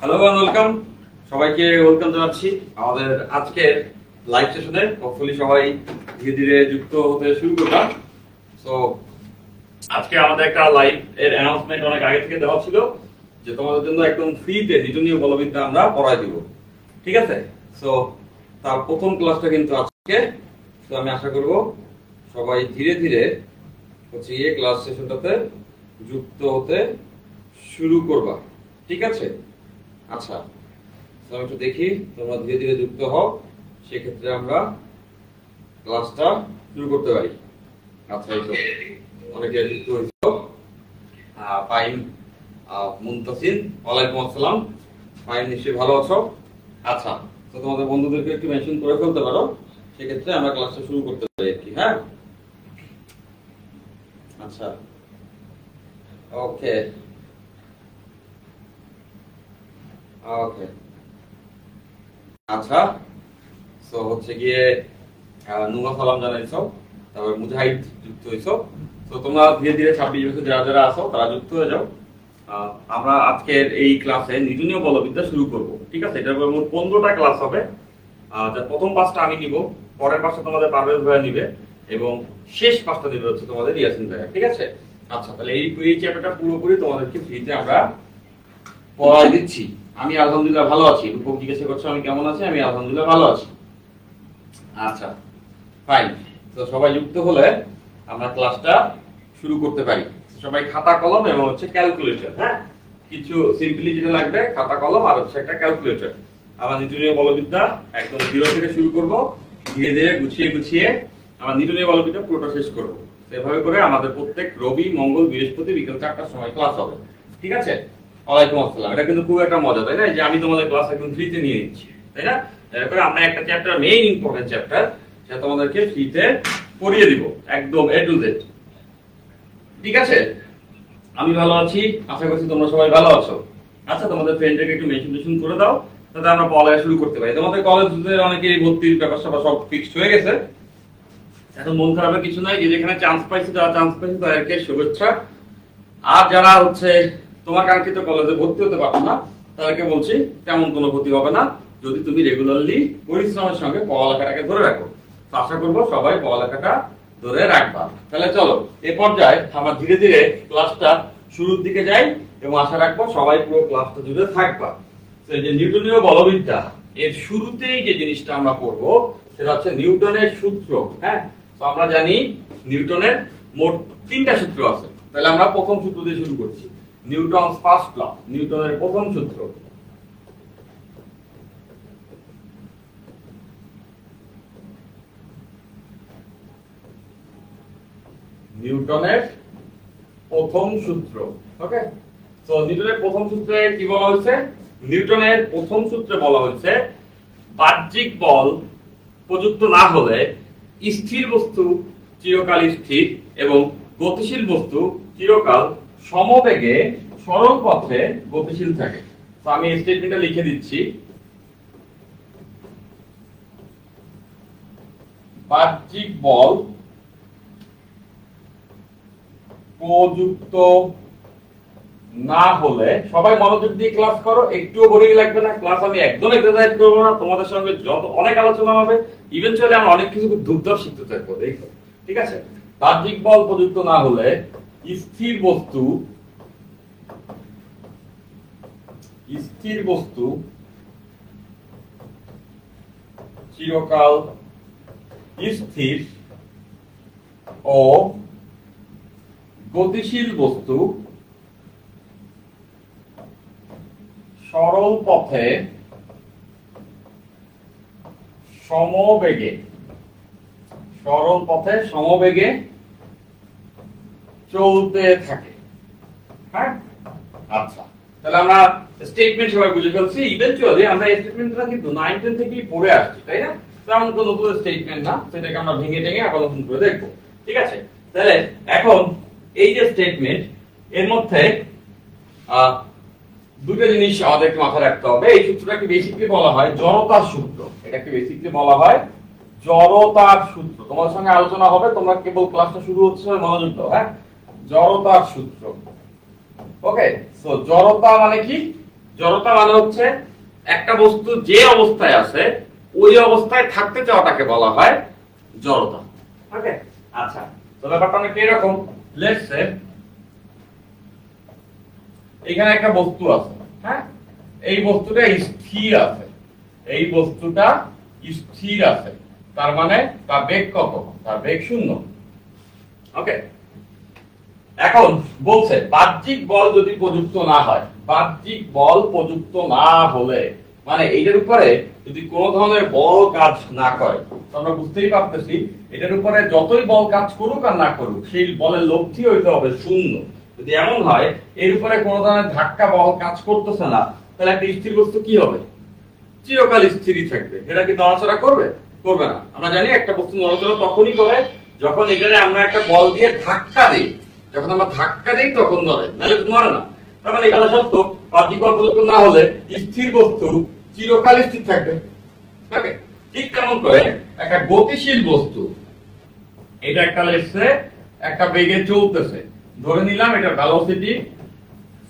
Hello and welcome, সবাইকে welcome জানাচ্ছি আমাদের আজকের লাইভ সেশনে। হোপফুলি সবাই ধীরে ধীরে যুক্ত হতে শুরু করলাম। সো আজকে আমাদের একটা লাইভ এর অ্যানাউন্সমেন্ট অনেক আগে থেকে দেওয়া ছিল যে তোমাদের জন্য একদম ফ্রিতে নিউটনীয় বলবিদ্যা আমরা পড়াই দিব, ঠিক আছে? সো তার প্রথম ক্লাসটা কিন্তু আজকে। তো আমি আশা করব সবাই ধীরে ধীরে হচ্ছে এই ক্লাস সেশনটাতে যুক্ত হতে শুরু করবা, ঠিক আছে? আচ্ছা, আমি একটু দেখি তোমরা ধীরে ধীরে যুক্ত হও, সেক্ষেত্রে আমরা ক্লাসটা শুরু করতে পারি। আচ্ছা, এই তো অনেকে যুক্ত হয়েছিল। ফাইন, মুনতাসিন, ওয়ালাইকুম আসসালাম। ফাইন, নিশ্চয়ই ভালো আছো? আচ্ছা, তো তোমাদের বন্ধুদেরকে একটু মেনশন করে ফেলতে পারো, সেক্ষেত্রে আমরা ক্লাসটা শুরু করতে পারি আর কি। হ্যাঁ, আচ্ছা, ওকে ওকে। আচ্ছা, তো হচ্ছে গিয়ে নুমা সালাম জানাইছো, তারপর মুজাহিদ যুক্ত হইছো। তো তোমরা ধীরে ধীরে 26 বছর যারা যারা আছো তারা যুক্ত হয়ে যাও। আমরা আজকের এই ক্লাসে নিউটনীয় বলবিদ্যা শুরু করব, ঠিক আছে? এটার উপর মোট 15টা ক্লাস হবে। যার প্রথম পাঁচটা আমি নিব, পরের পাঁচটা তোমাদের পারভেজ ভাইয়া নিবে, এবং শেষ পাঁচটা দিবে হচ্ছে তোমাদের ইয়াসিন ভাইয়া, ঠিক আছে? আচ্ছা, তাহলে এই চ্যাপ্টারটা পুরোপুরি তোমাদেরকে ফ্রিতে আমরা পড়াই দিচ্ছি। আমি আলহামদুলিল্লাহ ভালো আছি। রূপক জিজ্ঞাসা করছো আমি কেমন আছি। আমি আলহামদুলিল্লাহ ভালো আছি। আচ্ছা, ফাইন। তো সবাই যুক্ত হলে আমরা ক্লাসটা শুরু করতে পারি। সবাই খাতা কলম এবং হচ্ছে ক্যালকুলেটর, হ্যাঁ, কিছু সিম্পলি যেটা লাগবে খাতা কলম আর হচ্ছে একটা ক্যালকুলেটর। আমরা নিউটনীয় বলবিদ্যা একদম 0 থেকে শুরু করব, ধীরে ধীরে গুছিয়ে গুছিয়ে আমরা নিউটনীয় বলবিদ্যা পুরোটা শেষ করব। এভাবে করে আমাদের প্রত্যেক রবি, মঙ্গল, বৃহস্পতি বিকেল 4টার সময় ক্লাস হবে, ঠিক আছে? ওয়ালাইকুম আসসালাম। এটা কিন্তু খুব একটা মজা, তাই না? যে আমি তোমাদের ক্লাস একদম ফ্রিতে নিয়ে নিচ্ছি, তাই না? এরপরে আমরা একটা চ্যাপ্টার, মেইন ইম্পর্টেন্ট চ্যাপ্টার, সেটা তোমাদেরকে ফ্রিতে পড়িয়ে দিব একদম A to Z, ঠিক আছে? আমি ভালো আছি, আশা করছি তোমরা সবাই ভালো আছো। আচ্ছা, তোমাদের ফ্রেন্ডদেরকে একটু মেনশন করে দাও, তাতে আমরা পড়ালেখা শুরু করতে পারি। তোমাদের কলেজে অনেকেই ভর্তির ব্যাপার স্যাপার সব ফিক্সড হয়ে গেছে। এখন মন খারাপের কিছু নাই, যে যেখানে চান্স পাইছে, যারা চান্স পাইছে তাদেরকে শুভেচ্ছা। আর যারা হচ্ছে তোমার কাঙ্ক্ষিত কলেজে ভর্তি হতে পারছো না, তাদেরকে বলছি তেমন কোনো ক্ষতি হবে না যদি তুমি রেগুলারলি পরিশ্রমের সঙ্গে পড়ালেখাটাকে ধরে রাখো। আশা করবো সবাই পড়ালেখাটা ধরে রাখবা। তাহলে চলো এই পর্যায়ে আমরা ধীরে ধীরে ক্লাসটা শুরুর দিকে যাই, এবং আশা রাখবো সবাই পুরো ক্লাসটা জুড়ে থাকবা। যে নিউটনীয় বলবিদ্যা এর শুরুতেই যে জিনিসটা আমরা পড়বো সেটা হচ্ছে নিউটনের সূত্র। হ্যাঁ, তো আমরা জানি নিউটনের মোট 3টা সূত্র আছে। তাহলে আমরা প্রথম সূত্র দিয়ে শুরু করছি। নিউটনস ফার্স্ট ল, নিউটনের প্রথম সূত্র। নিউটনের প্রথম সূত্র, ওকে? তো নিউটনের প্রথম সূত্রে কি বলা হয়েছে? নিউটনের প্রথম সূত্রে বলা হয়েছে বাহ্যিক বল প্রযুক্ত না হলে স্থির বস্তু চিরকাল স্থির এবং গতিশীল বস্তু চিরকাল সমবেগে সরল পথে গতিশীল থাকে। তো আমি এই স্টেটমেন্টটা লিখে দিচ্ছি। বাহ্যিক বল প্রযুক্ত না হলে, সবাই মনোযোগ দিয়ে ক্লাস করো, একটুও বোরিং লাগবে না। ক্লাস আমি একদম এক্সারসাইজ করবো না, তোমাদের সঙ্গে যত অনেক আলোচনা হবে, ইভেনচুয়ালি আমরা অনেক কিছু দ্রুত শিখতে থাকবো, দেখো, ঠিক আছে? বাহ্যিক বল প্রযুক্ত না হলে স্থির বস্তু চিরকাল স্থির ও গতিশীল বস্তু সরল পথে সমবেগে চলতে থাকে। হ্যাঁ, আচ্ছা, তাহলে আমরা স্টেটমেন্ট সবাই বুঝে ফেলছি। ইভেনচুয়ালি আমরা এই স্টেটমেন্টটা কিন্তু 9, 10 থেকেই পড়ে আসছি, তাই না? তেমন কোনো নতুন স্টেটমেন্ট না, সেটাকে আমরা ভেঙে টেঙে আবার নতুন করে দেখবো, ঠিক আছে? তাহলে এখন এই যে স্টেটমেন্ট, এর মধ্যে দুটো জিনিস আমাদেরকে মাথায় রাখতে হবে। এই সূত্রটাকে বেসিক্যালি বলা হয় জড়তার সূত্র। এটাকে বেসিক্যালি বলা হয় জড়তার সূত্র। তোমার সঙ্গে আলোচনা হবে, তোমরা কেবল ক্লাসটা শুরু হচ্ছে মনোযোগ দাও। হ্যাঁ, জড়তার সূত্র। ওকে, সো জড়তা মানে কি? জড়তা মানে হচ্ছে একটা বস্তু যে অবস্থায় আছে ওই অবস্থায় থাকতে চাওয়াটাকে বলা হয় জড়তা। ওকে, আচ্ছা, তো ব্যাপারটা অনেক এরকম। লেটস সে এখানে একটা বস্তু আছে, হ্যাঁ, এই বস্তুটা স্থির আছে, এই বস্তুটা স্থির আছে, তার মানে তার বেগ কত? তার বেগ 0। ওকে, এখন বলছে বাহ্যিক বল যদি প্রযুক্ত না হয়, বাহ্যিক বল প্রযুক্ত না হলে মানে এইটার উপরে যদি কোনো ধরনের বল কাজ না করে, আমরা বুঝতেই পারতেছি এটার উপরে যতই বল কাজ করুক আর না করুক সেই বলের লব্ধি হইতে হবে 0। যদি এমন হয় এর উপরে কোনো ধরনের ধাক্কা বল কাজ করতেছে না, তাহলে একটা স্থির বস্তু কি হবে? চিরকাল স্থিরই থাকবে। এটা কি নড়াচড়া করবে? করবে না। আমরা জানি একটা বস্তু নড়াচড়া তখনই করে যখন এখানে আমরা একটা বল দিয়ে ধাক্কা দিই, যখন আমরা ধাক্কা দিই তখন নড়ে, নাহলে নড়ে না। তার মানে এখানে সত্য বাহ্যিক বল প্রযুক্ত না হলে স্থির বস্তু চিরকাল স্থির থাকবে। ওকে, ঠিক তেমন করে একটা গতিশীল বস্তু, এটা একটা লেটসে একটা বেগে চলতেছে, ধরে নিলাম এটা ভেলোসিটি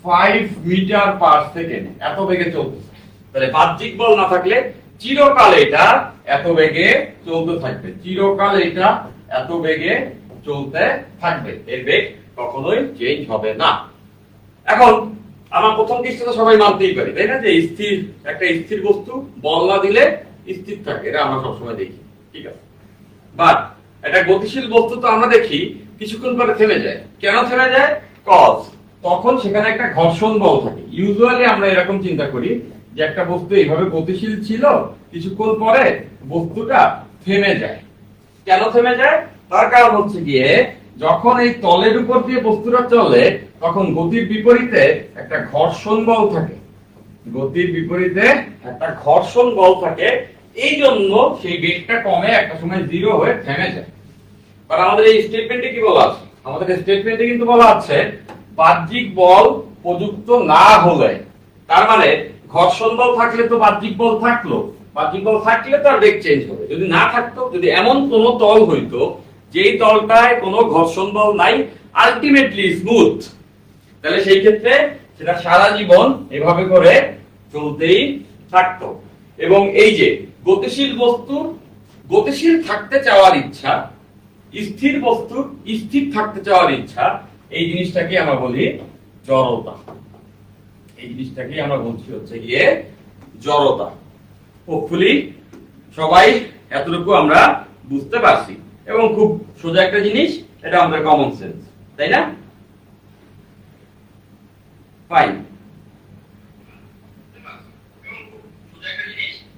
5 মিটার পার সেকেন্ড, এত বেগে চলতেছে, তাহলে বাহ্যিক বল না থাকলে চিরকাল এটা এত বেগে চলতে থাকবে, চিরকাল এটা এত বেগে চলতে থাকবে, এর বেগ কখনোই চেঞ্জ হবে না। এখন আমার প্রথম কেসটা সবাই মানতেই পারি, তাই না, যে স্থির একটা স্থির বস্তু বল না দিলে স্থির থাকে, এটা আমরা সবসময় দেখি, ঠিক আছে। বাট একটা গতিশীল বস্তু তো আমরা দেখি কিছুক্ষণ পরে থেমে যায়। কেন থেমে যায়? কজ তখন সেখানে একটা ঘর্ষণ বল থাকে। ইউজুয়ালি আমরা এরকম চিন্তা করি যে একটা বস্তু এইভাবে গতিশীল ছিল, কিছুক্ষণ পরে বস্তুটা থেমে যায়। কেন থেমে যায়? তার কারণ হচ্ছে গিয়ে যখন এই তলের উপর দিয়ে বস্তুটা চলে তখন গতির বিপরীতে একটা ঘর্ষণ বল থাকে, গতির বিপরীতে একটা ঘর্ষণ বল থাকে, এই জন্য সেই বেগটা কমে একটা সময় 0 হয়ে থেমে যায়। আর আমাদের এই স্টেটমেন্টে কি বলা আছে? আমাদের স্টেটমেন্টে কিন্তু বলা আছে বাহ্যিক বল প্রযুক্ত না হলে, তার মানে ঘর্ষণ বল থাকলে তো বাহ্যিক বল থাকলো, বাহ্যিক বল থাকলে তার বেগ চেঞ্জ হবে। যদি না থাকতো, যদি এমন কোন তল হইতো যেই তলটায় কোনো ঘর্ষণ বল নাই, আলটিমেটলি স্মুথ, তাহলে সেই ক্ষেত্রে সেটা সারা জীবন এভাবে করে চলতেই থাকতো। এবং এই যে গতিশীল বস্তুর গতিশীল থাকতে চাওয়ার ইচ্ছা, স্থির বস্তুর স্থির থাকতে চাওয়ার ইচ্ছা, এই জিনিসটাকে আমরা বলি জড়তা। এই জিনিসটাকে আমরা বলছি হচ্ছে গিয়ে জড়তা। হোপফুলি সবাই এতটুকু আমরা বুঝতে পারছি, এবং খুব সোজা একটা জিনিস, এটা আমাদের কমন সেন্স, তাই না? ফাইন,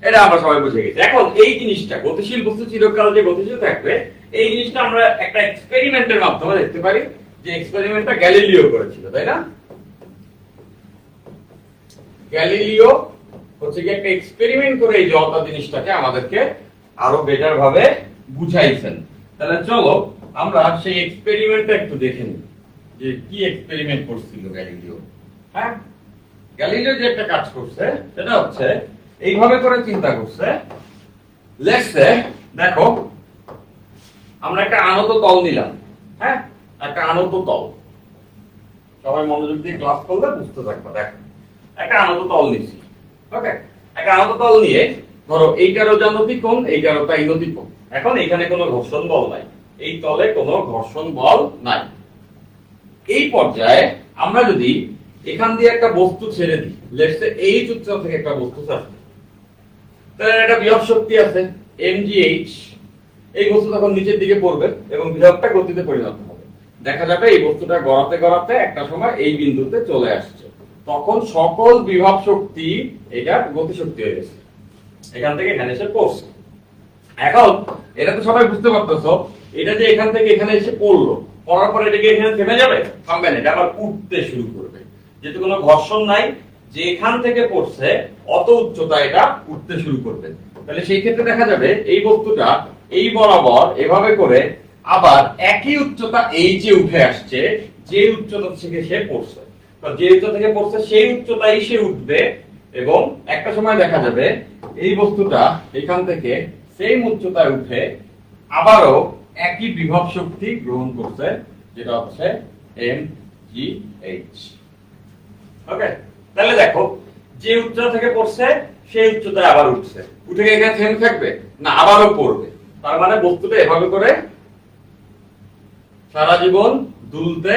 এটা আমরা সবাই বুঝে গেছি। এখন এই জিনিসটা গতিশীল বস্তু চিরকাল যে গতিশীল থাকবে, এই জিনিসটা আমরা একটা এক্সপেরিমেন্টের মাধ্যমে দেখতে পারি, যে এক্সপেরিমেন্টটা গ্যালিলিও করেছিল, তাই না? গ্যালিলিও হচ্ছে কি একটা এক্সপেরিমেন্ট করে এই জড়তা জিনিসটাকে আমাদেরকে আরো বেটার ভাবে বুঝাইছেন। তাহলে চলো আমরা সেই এক্সপেরিমেন্টটা একটু দেখে নিই, যে কি এক্সপেরিমেন্ট করছিল গ্যালিলিও। হ্যাঁ, গ্যালিলিও যে একটা কাজ করছে সেটা হচ্ছে এইভাবে করে চিন্তা করছে। লেটস সে দেখো আমরা একটা আনত তল নিলাম, হ্যাঁ, একটা আনত তল, সবাই মনোযোগ দিয়ে ক্লাস করলে বুঝতে পারবে। দেখো একটা আনত তল নিচ্ছি, ওকে, একটা আনত তল নিয়ে ধরো এইটারও যা নতিকোণ, এইটারও তাই নতিকোণ। এখন এখানে কোনো ঘর্ষণ বল নাই, এই তলে কোনো ঘর্ষণ বল নাই। এই পর্যায়ে আমরা যদি এখান দিয়ে একটা বস্তু ছেড়ে দিই, লেটস সে এই উচ্চতা থেকে একটা বস্তু ছাড়ছি, তাহলে একটা বিভব শক্তি আছে mgh, এই বস্তু তখন নিচের দিকে পড়বে এবং বিভবটা গতিতে পরিণত হবে। দেখা যাবে এই বস্তুটা গড়াতে গড়াতে একটা সময় এই বিন্দুতে চলে আসছে, তখন সকল বিভব শক্তি এটা গতি শক্তি হয়ে গেছে, এখান থেকে এখানে এসে পড়ছে। এখন এটা তো সবাই বুঝতে পারতেছো, এটা যে এখান থেকে এখানে এসে পড়লো, পড়ার পরে এটা কি এখানে থেমে যাবে? থামবে না, এটা আবার উঠতে শুরু করবে, যেহেতু কোনো ঘর্ষণ নাই, যেখান থেকে পড়ছে অত উচ্চতা এটা উঠতে শুরু করবে। তাহলে সেই ক্ষেত্রে দেখা যাবে এই বস্তুটা এই বরাবর এভাবে করে আবার একই উচ্চতা এই যে উঠে আসছে, যে উচ্চতা থেকে সে পড়ছে, তো যে উচ্চতা থেকে পড়ছে সেই উচ্চতায় সে উঠবে, এবং একটা সময় দেখা যাবে এই বস্তুটা এখান থেকে সেম উচ্চতায় উঠে আবারও একই বিভব শক্তি গ্রহণ করছে, যেটা হচ্ছে mgh। ওকে, তাহলে দেখো যে উচ্চতা থেকে পড়ছে সেই উচ্চতায় আবার উঠছে, উঠে গিয়ে এখানে থেমে থাকবে না, আবারও পড়বে। তার মানে বস্তুটা এভাবে করে সারা জীবন দুলতে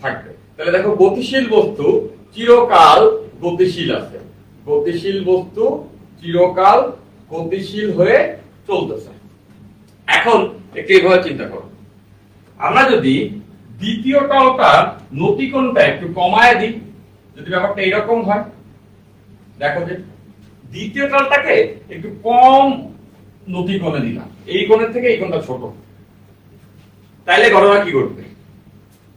থাকবে। তাহলে দেখো গতিশীল বস্তু চিরকাল গতিশীল আছে, গতিশীল বস্তু চিরকাল গতিশীল হয়ে চলতেছে। এখন একটু এভাবে চিন্তা করো, আমরা যদি দ্বিতীয় তলটার নতিকোণটা একটু কমায় দিই, যদি ব্যাপারটা এরকম হয়, দেখো যে দ্বিতীয় তলটাকে একটু কম নতিকোণে দিলাম, এই কোণের থেকে এই কোণটা ছোট, তাইলে ঘটনা কি ঘটবে?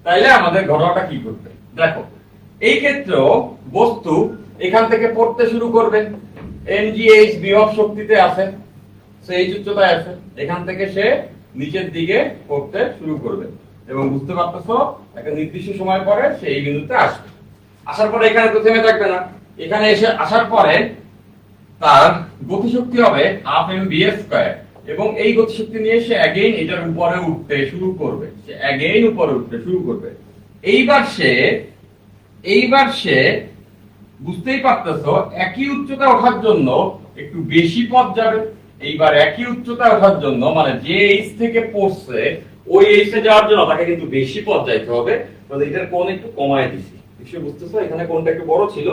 তাইলে আমাদের ঘটনাটা কি ঘটবে দেখো, এই ক্ষেত্রেও বস্তু এখান থেকে পড়তে শুরু করবে, mgh বিভব শক্তিতে আছে, সেই উচ্চতায় আছে, এখান থেকে সে নিচের দিকে পড়তে শুরু করবে এবং বুঝতে পারতেছো একটা নির্দিষ্ট সময় পরে সে এই বিন্দুতে আসবে। আসার পরে এখানে তো থেমে থাকবে না, এখানে এসে আসার পরে তার গতিশক্তি হবে হাফ mv² এবং এই গতিশক্তি নিয়ে সে অ্যাগেইন এটার উপরে উঠতে শুরু করবে, সে অ্যাগেইন উপরে উঠতে শুরু করবে। এইবার সে বুঝতেই পারতেছো একই উচ্চতা ওঠার জন্য একটু বেশি পথ যাবে। এইবার একই উচ্চতা ওঠার জন্য মানে যে এইচ থেকে পড়ছে ওই এইচে যাওয়ার জন্য তাকে কিন্তু বেশি পথ যাইতে হবে, মানে এটার কোণ একটু কমায় দিছি, নিশ্চয়ই বুঝতেছো, এখানে কোণটা একটু বড় ছিল,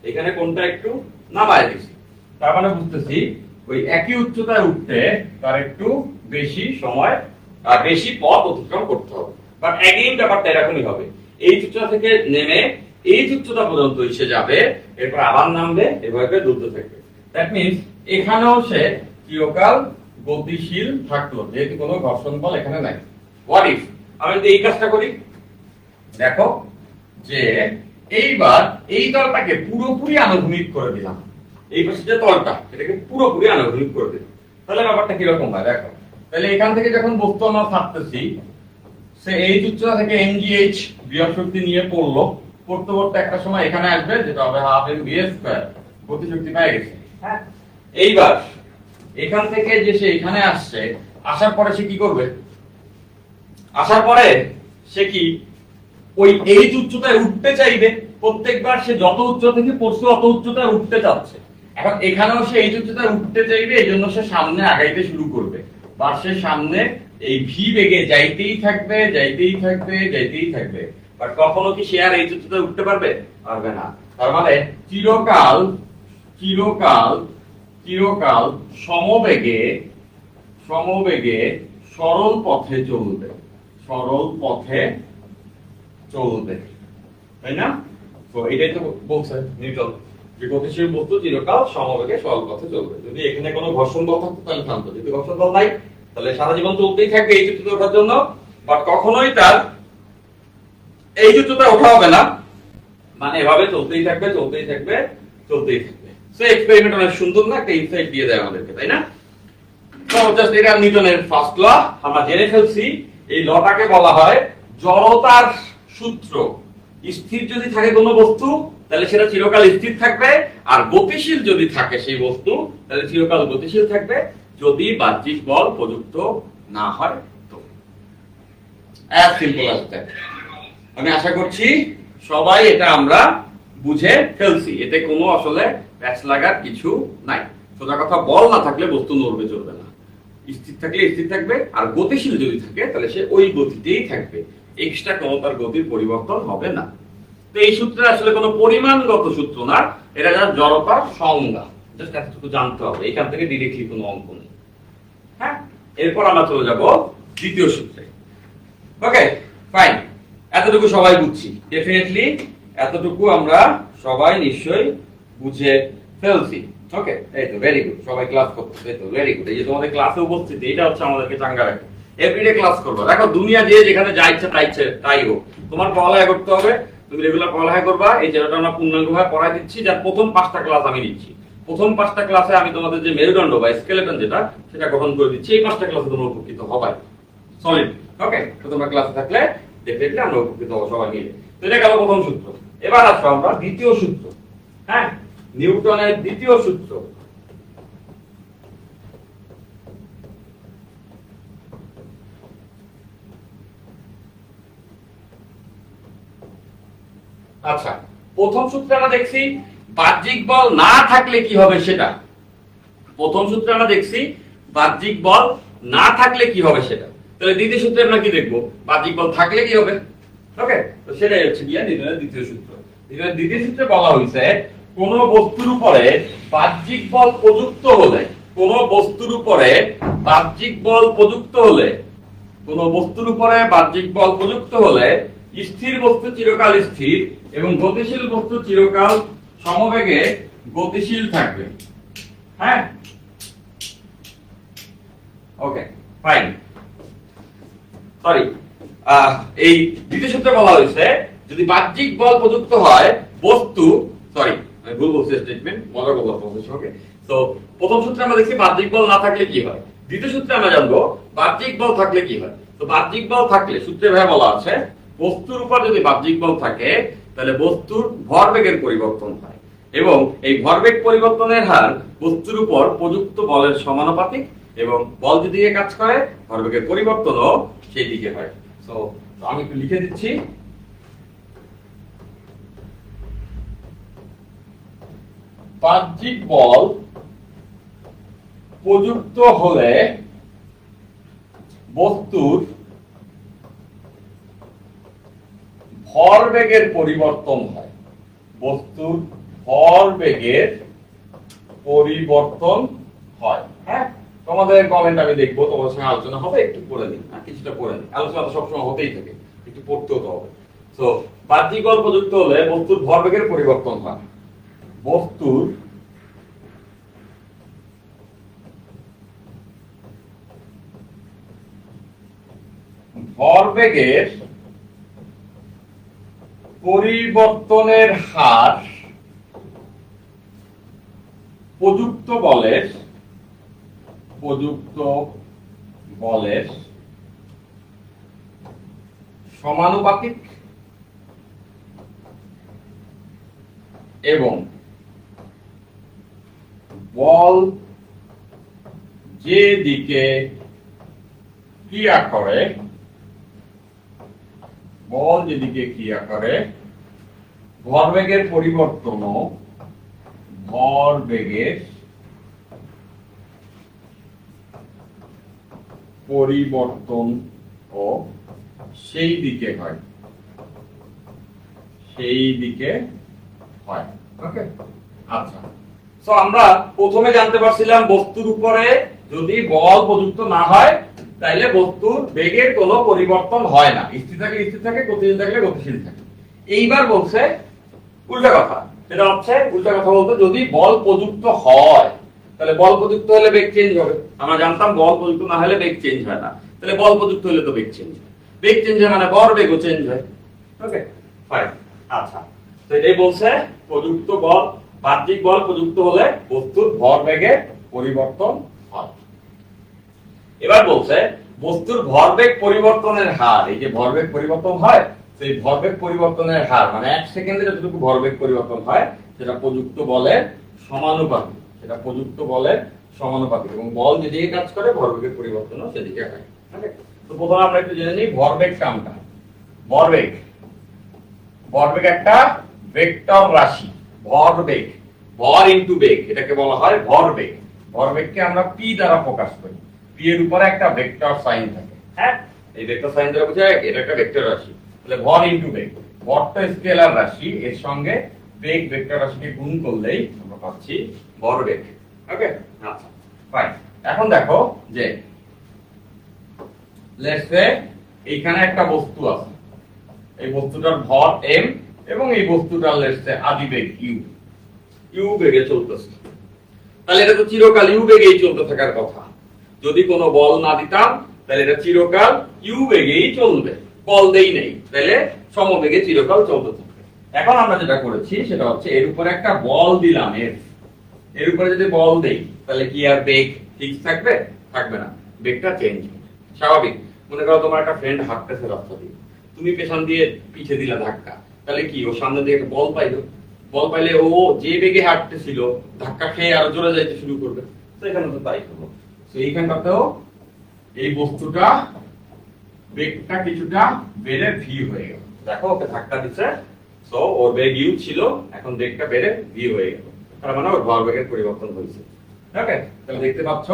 এখানে কোণটা একটু নামায় দিছি। তার মানে বুঝতেছি ওই একই উচ্চতায় উঠতে তার একটু বেশি সময় আর বেশি পথ অতিক্রম করতে হবে। বাট অ্যাগেইন ব্যাপারটা এরকমই হবে, এই উচ্চতা থেকে নেমে এই উচ্চতা পর্যন্ত এসে যাবে, এরপর আবার নামবে, এভাবে দুলতে থাকবে। দ্যাট মিন্স এখানেও সে চিরকাল গতিশীল থাকলো, যেহেতু কোনো ঘর্ষণ বল এখানে নাই। হোয়াট ইফ আমি যদি এই কাজটা করি, দেখো যে এইবার এই তলটাকে পুরোপুরি আনুভূমিক করে দিলাম, এই পাশে যে তলটা এটাকে পুরোপুরি আনুভূমিক করে দিলাম, তাহলে ব্যাপারটা কিরকম হয় দেখো। তাহলে এখান থেকে যখন বস্তু আমরা থাকতেছি, সে এই উচ্চতা থেকে mgh বিভব শক্তি নিয়ে পড়লো, পড়তে পড়তে একটা সময় এখানে আসবে, যেটা হবে হাফ mv², গতিশক্তি পেয়ে গেছে। হ্যাঁ, এইবার এখান থেকে যে সে এখানে আসছে, আসার পরে সে কি করবে? আসার পরে সে কি ওই এই উচ্চতায় উঠতে চাইবে, প্রত্যেকবার সে যত উচ্চতা থেকে পড়ছে অত উচ্চতায় উঠতে চাচ্ছে। এখন এখানেও সে এই উচ্চতায় উঠতে চাইবে, এই জন্য সে সামনে আগাইতে শুরু করবে, বা সে সামনে এই ভি বেগে যাইতেই থাকবে, যাইতেই থাকবে, যাইতেই থাকবে। বাট কখনো কি সে আর এই উচ্চতায় উঠতে পারবে? পারবে না। তার মানে চিরকাল চিরকাল চিরকাল সমবেগে সমবেগে সরল পথে চলবে, সরল পথে চলবে, তাই না? তো এটাই তো বলছে নিউটন, যে গতিশীল বস্তু চিরকাল সমবেগে সরল পথে চলবে। যদি এখানে কোনো ঘর্ষণ বল থাকতো তাহলে থামতো, যদি ঘর্ষণ বল নাই তাহলে সারা জীবন চলতেই থাকবে এই উচ্চতা ওঠার জন্য, বাট কখনোই তার এই উচ্চতা ওঠা হবে না, মানে এভাবে চলতেই থাকবে, চলতেই থাকবে, চলতেই থাকবে। সো এক্সপেরিমেন্ট অনেক সুন্দর না, একটা ইনসাইট দিয়ে দেয় আমাদেরকে, তাই না? তো জাস্ট এটা নিউটনের ফার্স্ট ল আমরা জেনে ফেলছি। এই লটাকে বলা হয় জড়তার সূত্র। স্থির যদি থাকে কোনো বস্তু তাহলে সেটা চিরকাল স্থির থাকবে, আর গতিশীল যদি থাকে সেই বস্তু তাহলে চিরকাল গতিশীল থাকবে, যদি বাহ্যিক বল প্রযুক্ত না হয় তো। As simple as that. আমি আশা করছি সবাই এটা আমরা বুঝে ফেলছি, এতে কোনো আসলে প্যাচ লাগার কিছু নাই। সোজা কথা, বল না থাকলে বস্তু নড়বে চলবে না, স্থির থাকলে স্থির থাকবে, আর গতিশীল যদি থাকে তাহলে সে ওই গতিতেই থাকবে, এক্সট্রা কোনো তার গতির পরিবর্তন হবে না। তো এই সূত্রে আসলে কোনো পরিমাণগত সূত্র না, এটা যার জড়তার সংজ্ঞা, জাস্ট এতটুকু জানতে হবে, এখান থেকে ডিরেক্টলি কোনো অঙ্ক নেই। হ্যাঁ, এরপর আমরা চলে যাব দ্বিতীয় সূত্রে। ওকে ফাইন, এতটুকু সবাই বুঝছি, ডেফিনেটলি এতটুকু আমরা সবাই নিশ্চয়ই বুঝে ফেলছি। ওকে, এই তো ভেরি গুড, সবাই ক্লাস করতেছে, এই তো ভেরি গুড। এই যে তোমাদের ক্লাসে উপস্থিতি, এটা হচ্ছে আমাদেরকে চাঙ্গা রাখে। এভরিডে ক্লাস করবে, দেখো দুনিয়া যে যেখানে যা ইচ্ছা তাই হোক, তোমার পড়ালেখা করতে হবে, তুমি রেগুলার পড়ালেখা করবা। এই যেটা আমরা পূর্ণাঙ্গভাবে পড়াই দিচ্ছি, যার প্রথম 5টা ক্লাস আমি নিচ্ছি। প্রথম 5টা ক্লাসে আমি তোমাদের যে মেরুদণ্ড বা স্কেলেটন যেটা সেটা গঠন করে দিচ্ছি, এই 5টা ক্লাসে তোমরা উপকৃত হবাই, সলিড। ওকে, তো তোমরা ক্লাসে থাকলে ডেফিনেটলি আমরা উপকৃত হবো সবাই মিলে। তো এটা গেল প্রথম সূত্র। এবার আসবো আমরা দ্বিতীয় সূত্র। হ্যাঁ, নিউটনের দ্বিতীয় সূত্র। আচ্ছা, প্রথম সূত্রে আমরা দেখছি বাহ্যিক বল না থাকলে কি হবে সেটা। প্রথম সূত্রে আমরা দেখছি বাহ্যিক বল না থাকলে কি হবে সেটা, তাহলে দ্বিতীয় সূত্রে আমরা কি দেখবো, বাহ্যিক বল থাকলে কি হবে। ওকে, তো সেটাই হচ্ছে গিয়ে নিউটনের দ্বিতীয় সূত্র। দ্বিতীয় সূত্রে বলা হয়েছে কোন বস্তুর উপরে বাহ্যিক বল প্রযুক্ত হলে, কোন বস্তুর উপরে বাহ্যিক বল প্রযুক্ত হলে, কোন বস্তুর উপরে বাহ্যিক বল প্রযুক্ত হলে স্থির বস্তু চিরকাল স্থির এবং গতিশীল বস্তু চিরকাল সমবেগে গতিশীল থাকবে। হ্যাঁ, ওকে ফাইন। সরি, এই দ্বিতীয় সূত্রে বলা হয়েছে যদি বাহ্যিক বল প্রযুক্ত হয় বস্তু, সরি আমি ভুল বলছি স্টেটমেন্ট, মজা করবো আপনাদের সঙ্গে। তো প্রথম সূত্রে আমরা দেখছি বাহ্যিক বল না থাকলে কি হয়, দ্বিতীয় সূত্রে আমরা জানবো বাহ্যিক বল থাকলে কি হয়। তো বাহ্যিক বল থাকলে সূত্রে ভাবে বলা আছে বস্তুর উপর যদি বাহ্যিক বল থাকে তাহলে বস্তুর ভরবেগের পরিবর্তন হয় এবং এই ভরবেগ পরিবর্তনের হার বস্তুর উপর প্রযুক্ত বলের সমানুপাতিক এবং বল যেদিকে কাজ করে ভরবেগের পরিবর্তনও সেই দিকে হয়। সো আমি একটু লিখে দিচ্ছি, বাহ্যিক বল প্রযুক্ত হলে বস্তুর ভরবেগের পরিবর্তন হয়, বস্তুর ভরবেগের পরিবর্তন হয়। হ্যাঁ, তোমাদের কমেন্ট আমি দেখবো, তোমাদের সঙ্গে আলোচনা হবে, একটু পড়ে নিন, কিছুটা পড়ে নিন, আলোচনা তো সবসময় হতেই থাকে, একটু পড়তেও তো হবে। তো বাহ্যিক বল প্রযুক্ত হলে বস্তুর ভরবেগের পরিবর্তন হয়, বস্তুর ভরবেগের পরিবর্তনের হার প্রযুক্ত বলের সমানুপাতিক এবং বল যে দিকে ক্রিয়া করে, বল যেদিকে ক্রিয়া করে ভরবেগের পরিবর্তনও সেই দিকে হয়, ওকে আচ্ছা। সো আমরা প্রথমে জানতে পারছিলাম বস্তুর উপরে যদি বল প্রযুক্ত না হয় তাহলে বস্তুর বেগের কোনো পরিবর্তন হয় না, স্থির থাকে, গতিশীল থাকলে গতিশীল থাকে। এইবার বলছে উল্টা কথা, সেটা হচ্ছে উল্টা কথা বলতে যদি বল প্রযুক্ত হয় তাহলে বল প্রযুক্ত হলে বেগ চেঞ্জ হবে। আমরা জানতাম বল প্রযুক্ত না হলে বেগ চেঞ্জ হয় না, তাহলে বল প্রযুক্ত হলে তো বেগ চেঞ্জ হয়, বেগ চেঞ্জ হয় মানে ভরবেগও চেঞ্জ হয়। ওকে ফাইন, আচ্ছা। তো এটাই বলছে প্রযুক্ত বল, বাহ্যিক বল প্রযুক্ত হলে বস্তুর ভরবেগের পরিবর্তন হয়। এবার বলছে বস্তুর ভরবেগ পরিবর্তনের হার, এই যে ভরবেগ পরিবর্তন হয় সেই ভরবেগ পরিবর্তনের হার মানে 1 সেকেন্ডে যতটুকু ভরবেগ পরিবর্তন হয় সেটা প্রযুক্ত বলের সমানুপাতিক, এবং বল যেদিকে কাজ করে ভরবেগের পরিবর্তনও সেদিকে হয়। ওকে, তো প্রথমে আমরা একটু জেনে নিই ভরবেগ কামটা। ভরবেগ একটা ভেক্টর রাশি, ভরবেগ, ভর ইনটু বেগ, এটাকে বলা হয় ভরবেগ। ভরবেগকে আমরা পি দ্বারা প্রকাশ করি, পি এর উপরে একটা ভেক্টর সাইন থাকে। হ্যাঁ, এই ভেক্টর সাইন দ্বারা বোঝায় এটা একটা ভেক্টর রাশি, তাহলে ভর ইনটু বেগ, ভরটা স্কেলার রাশি, এর সঙ্গে বেগ ভেক্টর রাশিকে গুণ করলেই আমরা পাচ্ছি ভরবেগ। ওকে আচ্ছা ফাইন। এখন দেখো যে লেটস সে এইখানে একটা বস্তু আছে, এই বস্তুটার ভর m এবং এই বস্তুটার লেটস সে আদিবেগ u বেগে চলতেছে, তাহলে এটা তো চিরকাল u বেগেই চলতে থাকার কথা। যদি কোনো বল না দিতাম তাহলে এটা চিরকাল u বেগেই চলবে, বল দেই নেই তাহলে সমবেগে চিরকাল চলতে থাকবে। এখন আমরা যেটা করেছি সেটা হচ্ছে এর উপরে একটা বল দিলাম, এর উপরে যদি বল দেই তাহলে কি আর বেগ ঠিক থাকবে? থাকবে না, বেগটা চেঞ্জ হবে। স্বাভাবিক, মনে করো তোমার একটা ফ্রেন্ড হাঁটতেছে রাস্তা দিয়ে, তুমি পেছন দিয়ে পিছে দিলা ধাক্কা, তাহলে কি ও সামনে দিয়ে একটা বল পাইলো, বল পাইলে ও যে বেগে হাঁটতেছিল ধাক্কা খেয়ে আরো জোরে যাইতে শুরু করবে। তো এখানে তো তাই হলো, তো এইখানটাতেও এই বস্তুটা বেগটা কিছুটা বেড়ে ভি হয়ে গেল। দেখো ওকে ধাক্কা দিচ্ছে, সো ওর বেগ ইউ ছিল, এখন বেগটা বেড়ে ভি হয়ে গেল, তার মানে ওর ভরবেগের পরিবর্তন হয়েছে। ওকে, তাহলে দেখতে পাচ্ছ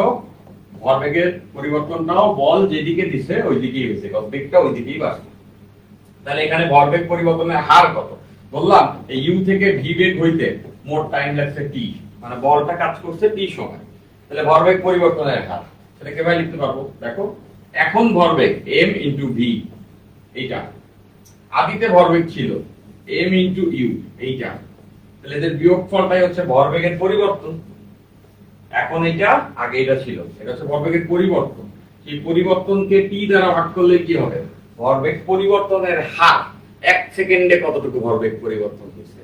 ভরবেগের পরিবর্তনটাও বল যেদিকে দিছে ওই দিকেই হয়েছে, কারণ বেগটা ওই দিকেই বাড়ছে। তাহলে এখানে ভরবেগ পরিবর্তনের হার কত বললাম, এই ইউ থেকে ভি বেগ হইতে মোট টাইম লাগছে টি, মানে বলটা কাজ করছে টি সময়। তাহলে ভরবেগ পরিবর্তনের হার সেটা কিভাবে লিখতে পারবো দেখো, এখন ভরবেগ m ইনটু ভি এইটা, আদিতে ভরবেগ ছিল m ইনটু ইউ এইটা, তাহলে এদের বিয়োগফলটাই হচ্ছে ভরবেগের পরিবর্তন। এখন এটা আগে এটা ছিল, এটা হচ্ছে ভরবেগের পরিবর্তন। সেই পরিবর্তনকে টি দ্বারা ভাগ করলে কি হবে, ভরবেগ পরিবর্তনের হার 1 সেকেন্ডে কতটুকু ভরবেগ পরিবর্তন হয়েছে।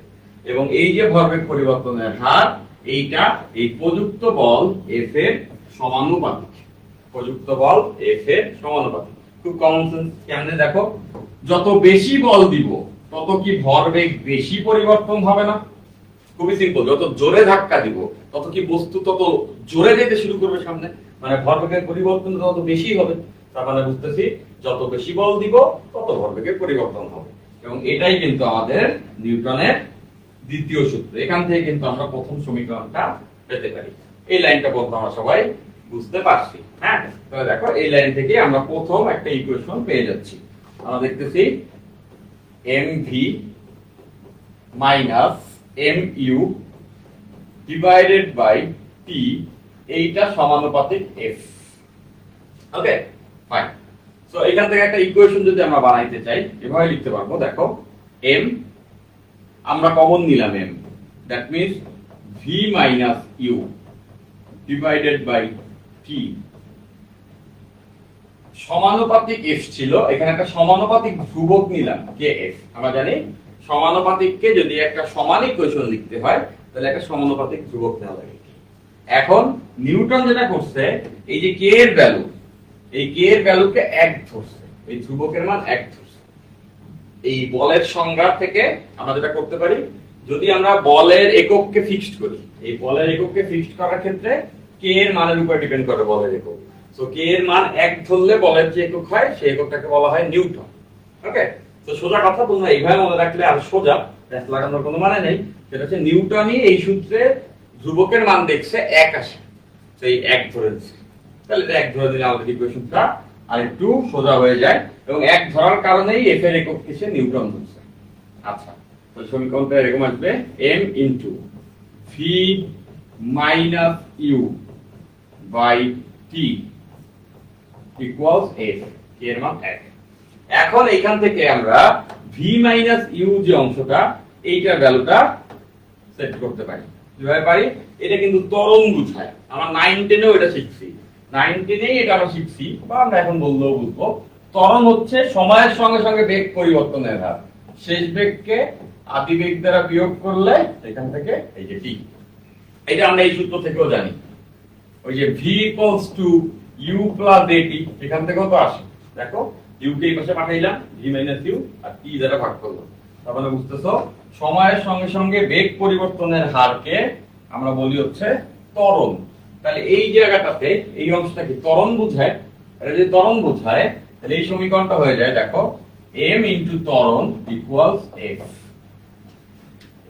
এবং এই যে ভরবেগ পরিবর্তনের হার এইটা এই প্রযুক্ত বল F এর সমানুপাতিক, প্রযুক্ত বল F এর সমানুপাতিক। খুব কমন সেন্স, কেমনে দেখো, যত বেশি বল দিব তত কি ভরবেগ বেশি পরিবর্তন হবে না? খুবই সিম্পল, যত জোরে ধাক্কা দিব তত কি বস্তু তত জোরে যেতে শুরু করবে সামনে, মানে ভরবেগের পরিবর্তন তত বেশি হবে। তার মানে বুঝতেছি যত বেশি বল দিব তত ভরবেগের পরিবর্তন হবে। এবং এটাই কিন্তু আমাদের নিউটনের দ্বিতীয় সূত্র, এখান থেকে কিন্তু আমরা প্রথম সমীকরণটা পেতে পারি। এই লাইনটা বলতে আমরা সবাই বুঝতে পারছি। হ্যাঁ, তাহলে দেখো এই লাইন থেকে আমরা প্রথম একটা ইকুয়েশন পেয়ে যাচ্ছি। আমরা দেখতেছি mv minus mu divided by t, এইটা সমানুপাতিক f। Okay fine. সো এখান থেকে একটা ইকুয়েশন যদি আমরা বানাইতে চাই এভাবে লিখতে পারবো, দেখো m আমরা কমন নিলাম m, that means v minus u divided by t, সমানুপাতিক f ছিল, এখানে একটা সমানুপাতিক ধ্রুবক নিলাম kf। আমরা জানি সমানুপাতিককে যদি একটা সমান ইকুয়েশন লিখতে হয় তাহলে একটা সমানুপাতিক ধ্রুবক নেওয়া লাগে। এখন নিউটন যেটা করছে, এই যে k এর ভ্যালু, এই k এর ভ্যালুকে 1 ধরছে, এই ধ্রুবকের মান 1 ধরছে। এই বলের সংজ্ঞা থেকে আমরা যেটা করতে পারি, যদি আমরা বলের একককে ফিক্সড করি, এই বলের একককে ফিক্সড করার ক্ষেত্রে k এর মানের উপর ডিপেন্ড করে বলের একক। সো k এর মান 1 ধরলে বলের যে একক হয় সেই এককটাকে বলা হয় নিউটন। ওকে, তো সোজা কথা তোমরা এইভাবে মনে রাখলে আর সোজা, প্যাচ লাগানোর কোনো মানে নেই। সেটা হচ্ছে নিউটনই এই সূত্রে ধ্রুবকের মান দেখছে 1 আসে, সেই 1 ধরে দিচ্ছে। তাহলে 1 ধরে দিলে আমাদের ইকুয়েশনটা আরেকটু সোজা হয়ে যায়, এবং 1 ধরার কারণেই f এর একক সে নিউটন ধরছে। আচ্ছা, তো সমীকরণটা এরকম আসবে m into v minus u by t equals f, k এর মান 1। এখন এখান থেকে আমরা v মাইনাস u যে অংশটা, এইটার ভ্যালুটা সেট করতে পারি। কিভাবে পারি, এটা কিন্তু ত্বরণ বোঝায়, আমরা 9 10 এটা শিখছি, 9 10 এটা আমরা শিখছি, বা আমরা এখন বললেও বুঝবো। ত্বরণ হচ্ছে সময়ের সঙ্গে সঙ্গে বেগ পরিবর্তনের হার, শেষ বেগকে আদি বেগ দ্বারা বিয়োগ করলে এখান থেকে এই যে t, এটা আমরা এই সূত্র থেকেও জানি, ওই যে v equals to u plus at, এখান থেকেও তো আসে। দেখো u কে এই পাশে পাঠাইলাম, v মাইনাস u আর t দ্বারা ভাগ করলাম। তার মানে বুঝতেছো সময়ের সঙ্গে সঙ্গে বেগ পরিবর্তনের হারকে আমরা বলি হচ্ছে ত্বরণ। তাহলে এই জায়গাটাতে এই অংশটা কি ত্বরণ বোঝায়, এটা যদি ত্বরণ বোঝায় তাহলে এই সমীকরণটা হয়ে যায়, দেখো m ইনটু ত্বরণ ইকুয়ালস f,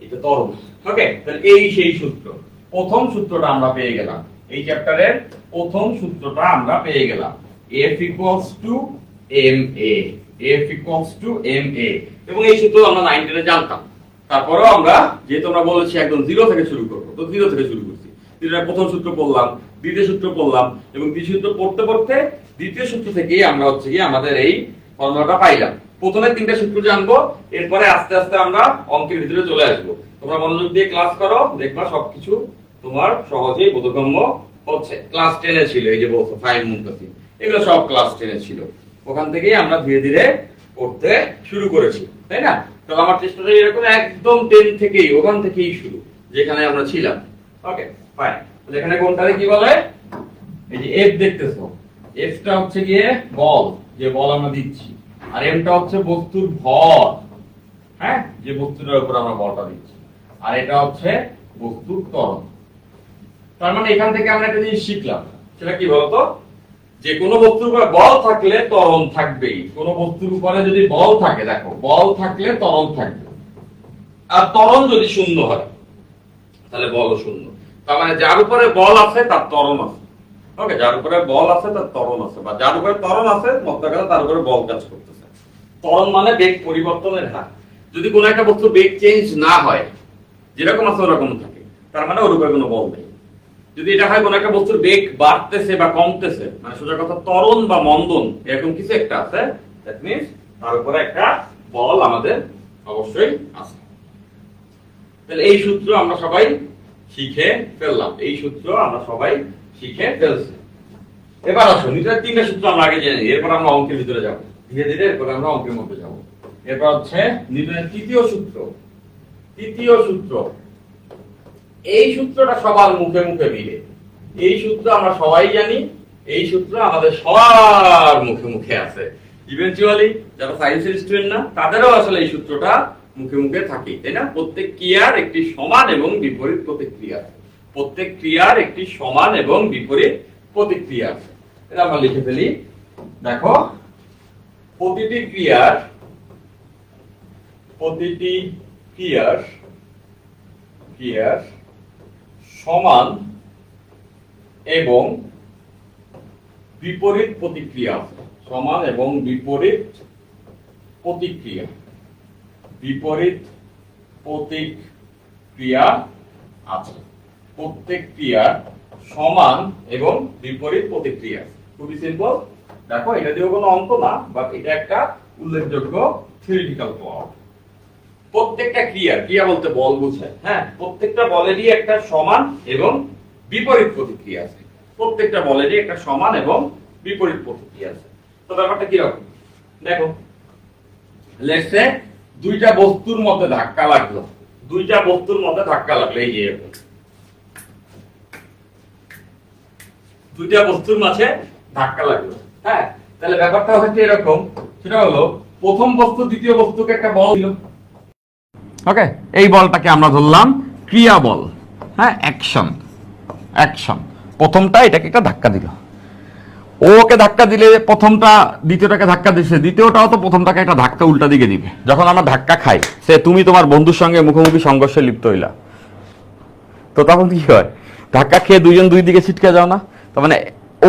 এটা ত্বরণ। ওকে, তাহলে এই সেই সূত্র, প্রথম সূত্রটা আমরা পেয়ে গেলাম, এই চ্যাপ্টারের প্রথম সূত্রটা আমরা পেয়ে গেলাম, f equals two ma, f equals two ma। এবং এই সূত্র আমরা 9 10 জানতাম, তারপরেও আমরা যেহেতু আমরা বলেছি একদম 0 থেকে শুরু করব, তো 0 থেকে শুরু করছি। যেটা প্রথম সূত্র পড়লাম, দ্বিতীয় সূত্র পড়লাম, এবং দ্বিতীয় সূত্র পড়তে পড়তে দ্বিতীয় সূত্র থেকেই আমরা হচ্ছে কি আমাদের এই ফর্মুলাটা পাইলাম। প্রথমে 3টা সূত্র জানবো, এরপরে আস্তে আস্তে আমরা অঙ্কের ভিতরে চলে আসবো। তোমরা মনোযোগ দিয়ে ক্লাস করো, দেখবা সবকিছু তোমার সহজেই বোধগম্য হচ্ছে। ক্লাস 10 এ ছিল, এই যে বলছো 5 মুনতাসি, এগুলো সব ক্লাস 10 এ ছিল, ওখান থেকেই আমরা ধীরে ধীরে পড়তে শুরু করেছি, তাই না? তো আমার চেষ্টাটা এরকম একদম 10 থেকেই, ওখান থেকেই শুরু যেখানে আমরা ছিলাম। ওকে ফাইন, তো এখানে কোনটারে কি বলে, এই যে f দেখতেছো, f টা হচ্ছে গিয়ে বল, যে বল আমরা দিচ্ছি, আর m টা হচ্ছে বস্তুর ভর, হ্যাঁ, যে বস্তুটার উপর আমরা বলটা দিচ্ছি, আর এটা হচ্ছে বস্তুর ত্বরণ। তার মানে এখান থেকে আমরা একটা জিনিস শিখলাম, সেটা কি বলতো, যে কোনো বস্তুর উপরে বল থাকলে ত্বরণ থাকবেই। কোনো বস্তুর উপরে যদি বল থাকে, দেখো বল থাকলে ত্বরণ থাকবে, আর ত্বরণ যদি শূন্য হয় তাহলে বলও শূন্য। তার মানে যার উপরে বল আছে তার ত্বরণ আছে। ওকে, যার উপরে বল আছে তার ত্বরণ আছে, বা যার উপরে ত্বরণ আছে মতলব তার উপরে বল কাজ করতেছে। ত্বরণ মানে বেগ পরিবর্তনের হার। যদি কোনো একটা বস্তু বেগ চেঞ্জ না হয়, যেরকম আছে ওরকম থাকে, তার মানে ওর উপরে কোনো বল নেই। যদি এটা হয় কোনো একটা বস্তুর বেগ বাড়তেছে বা কমতেছে, মানে সোজা কথা ত্বরণ বা মন্দন এরকম কিছু একটা আছে, দ্যাট মিন্স তার উপরে একটা বল আমাদের অবশ্যই আছে। তাহলে এই সূত্র আমরা সবাই শিখে ফেললাম, এই সূত্র আমরা সবাই শিখে ফেলছি। এবার আসুন নিউটনের তিনটা সূত্র আমরা আগে জেনে নিই, এরপর আমরা অঙ্কের ভিতরে যাব ধীরে ধীরে, এরপর আমরা অঙ্কের মধ্যে যাব। এরপর হচ্ছে নিউটনের তৃতীয় সূত্র। তৃতীয় সূত্র, এই সূত্রটা সবার মুখে মুখে মিলে, এই সূত্র আমরা সবাই জানি, এই সূত্র আমাদের সবার মুখে মুখে আছে। ইভেন্চুয়ালি যারা সায়েন্সের স্টুডেন্ট না তাদেরও আসলে এই সূত্রটা মুখে মুখে থাকে, তাই না? প্রত্যেক ক্রিয়ার একটি সমান এবং বিপরীত প্রতিক্রিয়া, প্রত্যেক ক্রিয়ার একটি সমান এবং বিপরীত প্রতিক্রিয়া আছে। এটা আমরা লিখে ফেলি। দেখো, প্রতিটি ক্রিয়ার সমান এবং বিপরীত প্রতিক্রিয়া আছে, সমান এবং বিপরীত প্রতিক্রিয়া, বিপরীত প্রতিক্রিয়া আছে। প্রত্যেক ক্রিয়ার সমান এবং বিপরীত প্রতিক্রিয়া। খুবই সিম্পল। দেখো, এটা দিয়েও কোনো অঙ্ক না, বাট এটা একটা উল্লেখযোগ্য থিওরিটিক্যাল পয়েন্ট। প্রত্যেকটা ক্রিয়া বলতে বল বোঝায়, হ্যাঁ, প্রত্যেকটা বলেরই একটা সমান এবং বিপরীত প্রতিক্রিয়া আছে। প্রত্যেকটা বলেরই একটা সমান এবং বিপরীত প্রতিক্রিয়া আছে। তো ব্যাপারটা কি রকম দেখো, লেটস সে দুইটা বস্তুর মধ্যে ধাক্কা লাগলো, দুইটা বস্তুর মধ্যে ধাক্কা লাগলো, এই যে দুইটা বস্তুর মাঝে ধাক্কা লাগলো, হ্যাঁ, তাহলে ব্যাপারটা হচ্ছে এরকম, সেটা হলো প্রথম বস্তু দ্বিতীয় বস্তুকে একটা বল দিল। ওকে, এই বলটাকে আমরা ধরলাম ক্রিয়া বল, হ্যাঁ, অ্যাকশন। প্রথমটা এটাকে একটা ধাক্কা দিল, ওকে ধাক্কা দিলে প্রথমটা দ্বিতীয়টাকে ধাক্কা দিচ্ছে, দ্বিতীয়টাও তো প্রথমটাকে একটা ধাক্কা উল্টা দিকে দিবে। যখন আমরা ধাক্কা খাই, সে তুমি তোমার বন্ধুর সঙ্গে মুখোমুখি সংঘর্ষে লিপ্ত হইলা, তো তখন কি হয়? ধাক্কা খেয়ে দুইজন দুই দিকে ছিটকে যাও না? তার মানে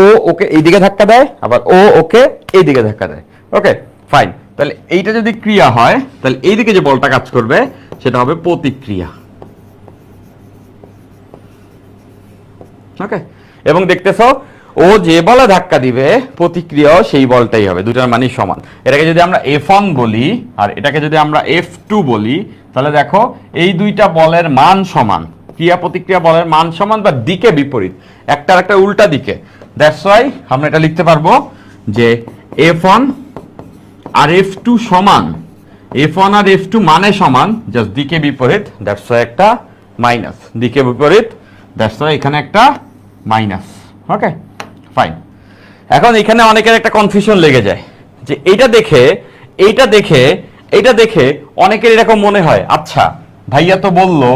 ও ওকে এই দিকে ধাক্কা দেয়, আবার ও ওকে এই দিকে ধাক্কা দেয়। ওকে, ফাইন। তাহলে এইটা যদি ক্রিয়া হয়, তাহলে এই দিকে যে বলটা কাজ করবে সেটা হবে প্রতিক্রিয়া। ওকে, এবং দেখতেছো ও যে বলে ধাক্কা দিবে প্রতিক্রিয়াও সেই বলটাই হবে, দুটার মানই সমান। এটাকে যদি আমরা F1 বলি আর এটাকে যদি আমরা F2 বলি, তাহলে দেখো এই দুইটা বলের মান সমান, ক্রিয়া প্রতিক্রিয়া বলের মান সমান বা দিকে বিপরীত, একটার একটা উল্টা দিকে। দ্যাটস ওয়াই আমরা এটা লিখতে পারবো যে F1 আর F2 সমান, F1 আর F2 মানে সমান, জাস্ট দিকে বিপরীত, দ্যাটস ওয়াই একটা মাইনাস, দিকে বিপরীত, দ্যাটস ওয়াই এখানে একটা মাইনাস। ওকে, ফাইন। এখন এখানে অনেকের একটা কনফিউশন লেগে যায় যে এইটা দেখে অনেকের এরকম মনে হয়, আচ্ছা ভাইয়া তো বললো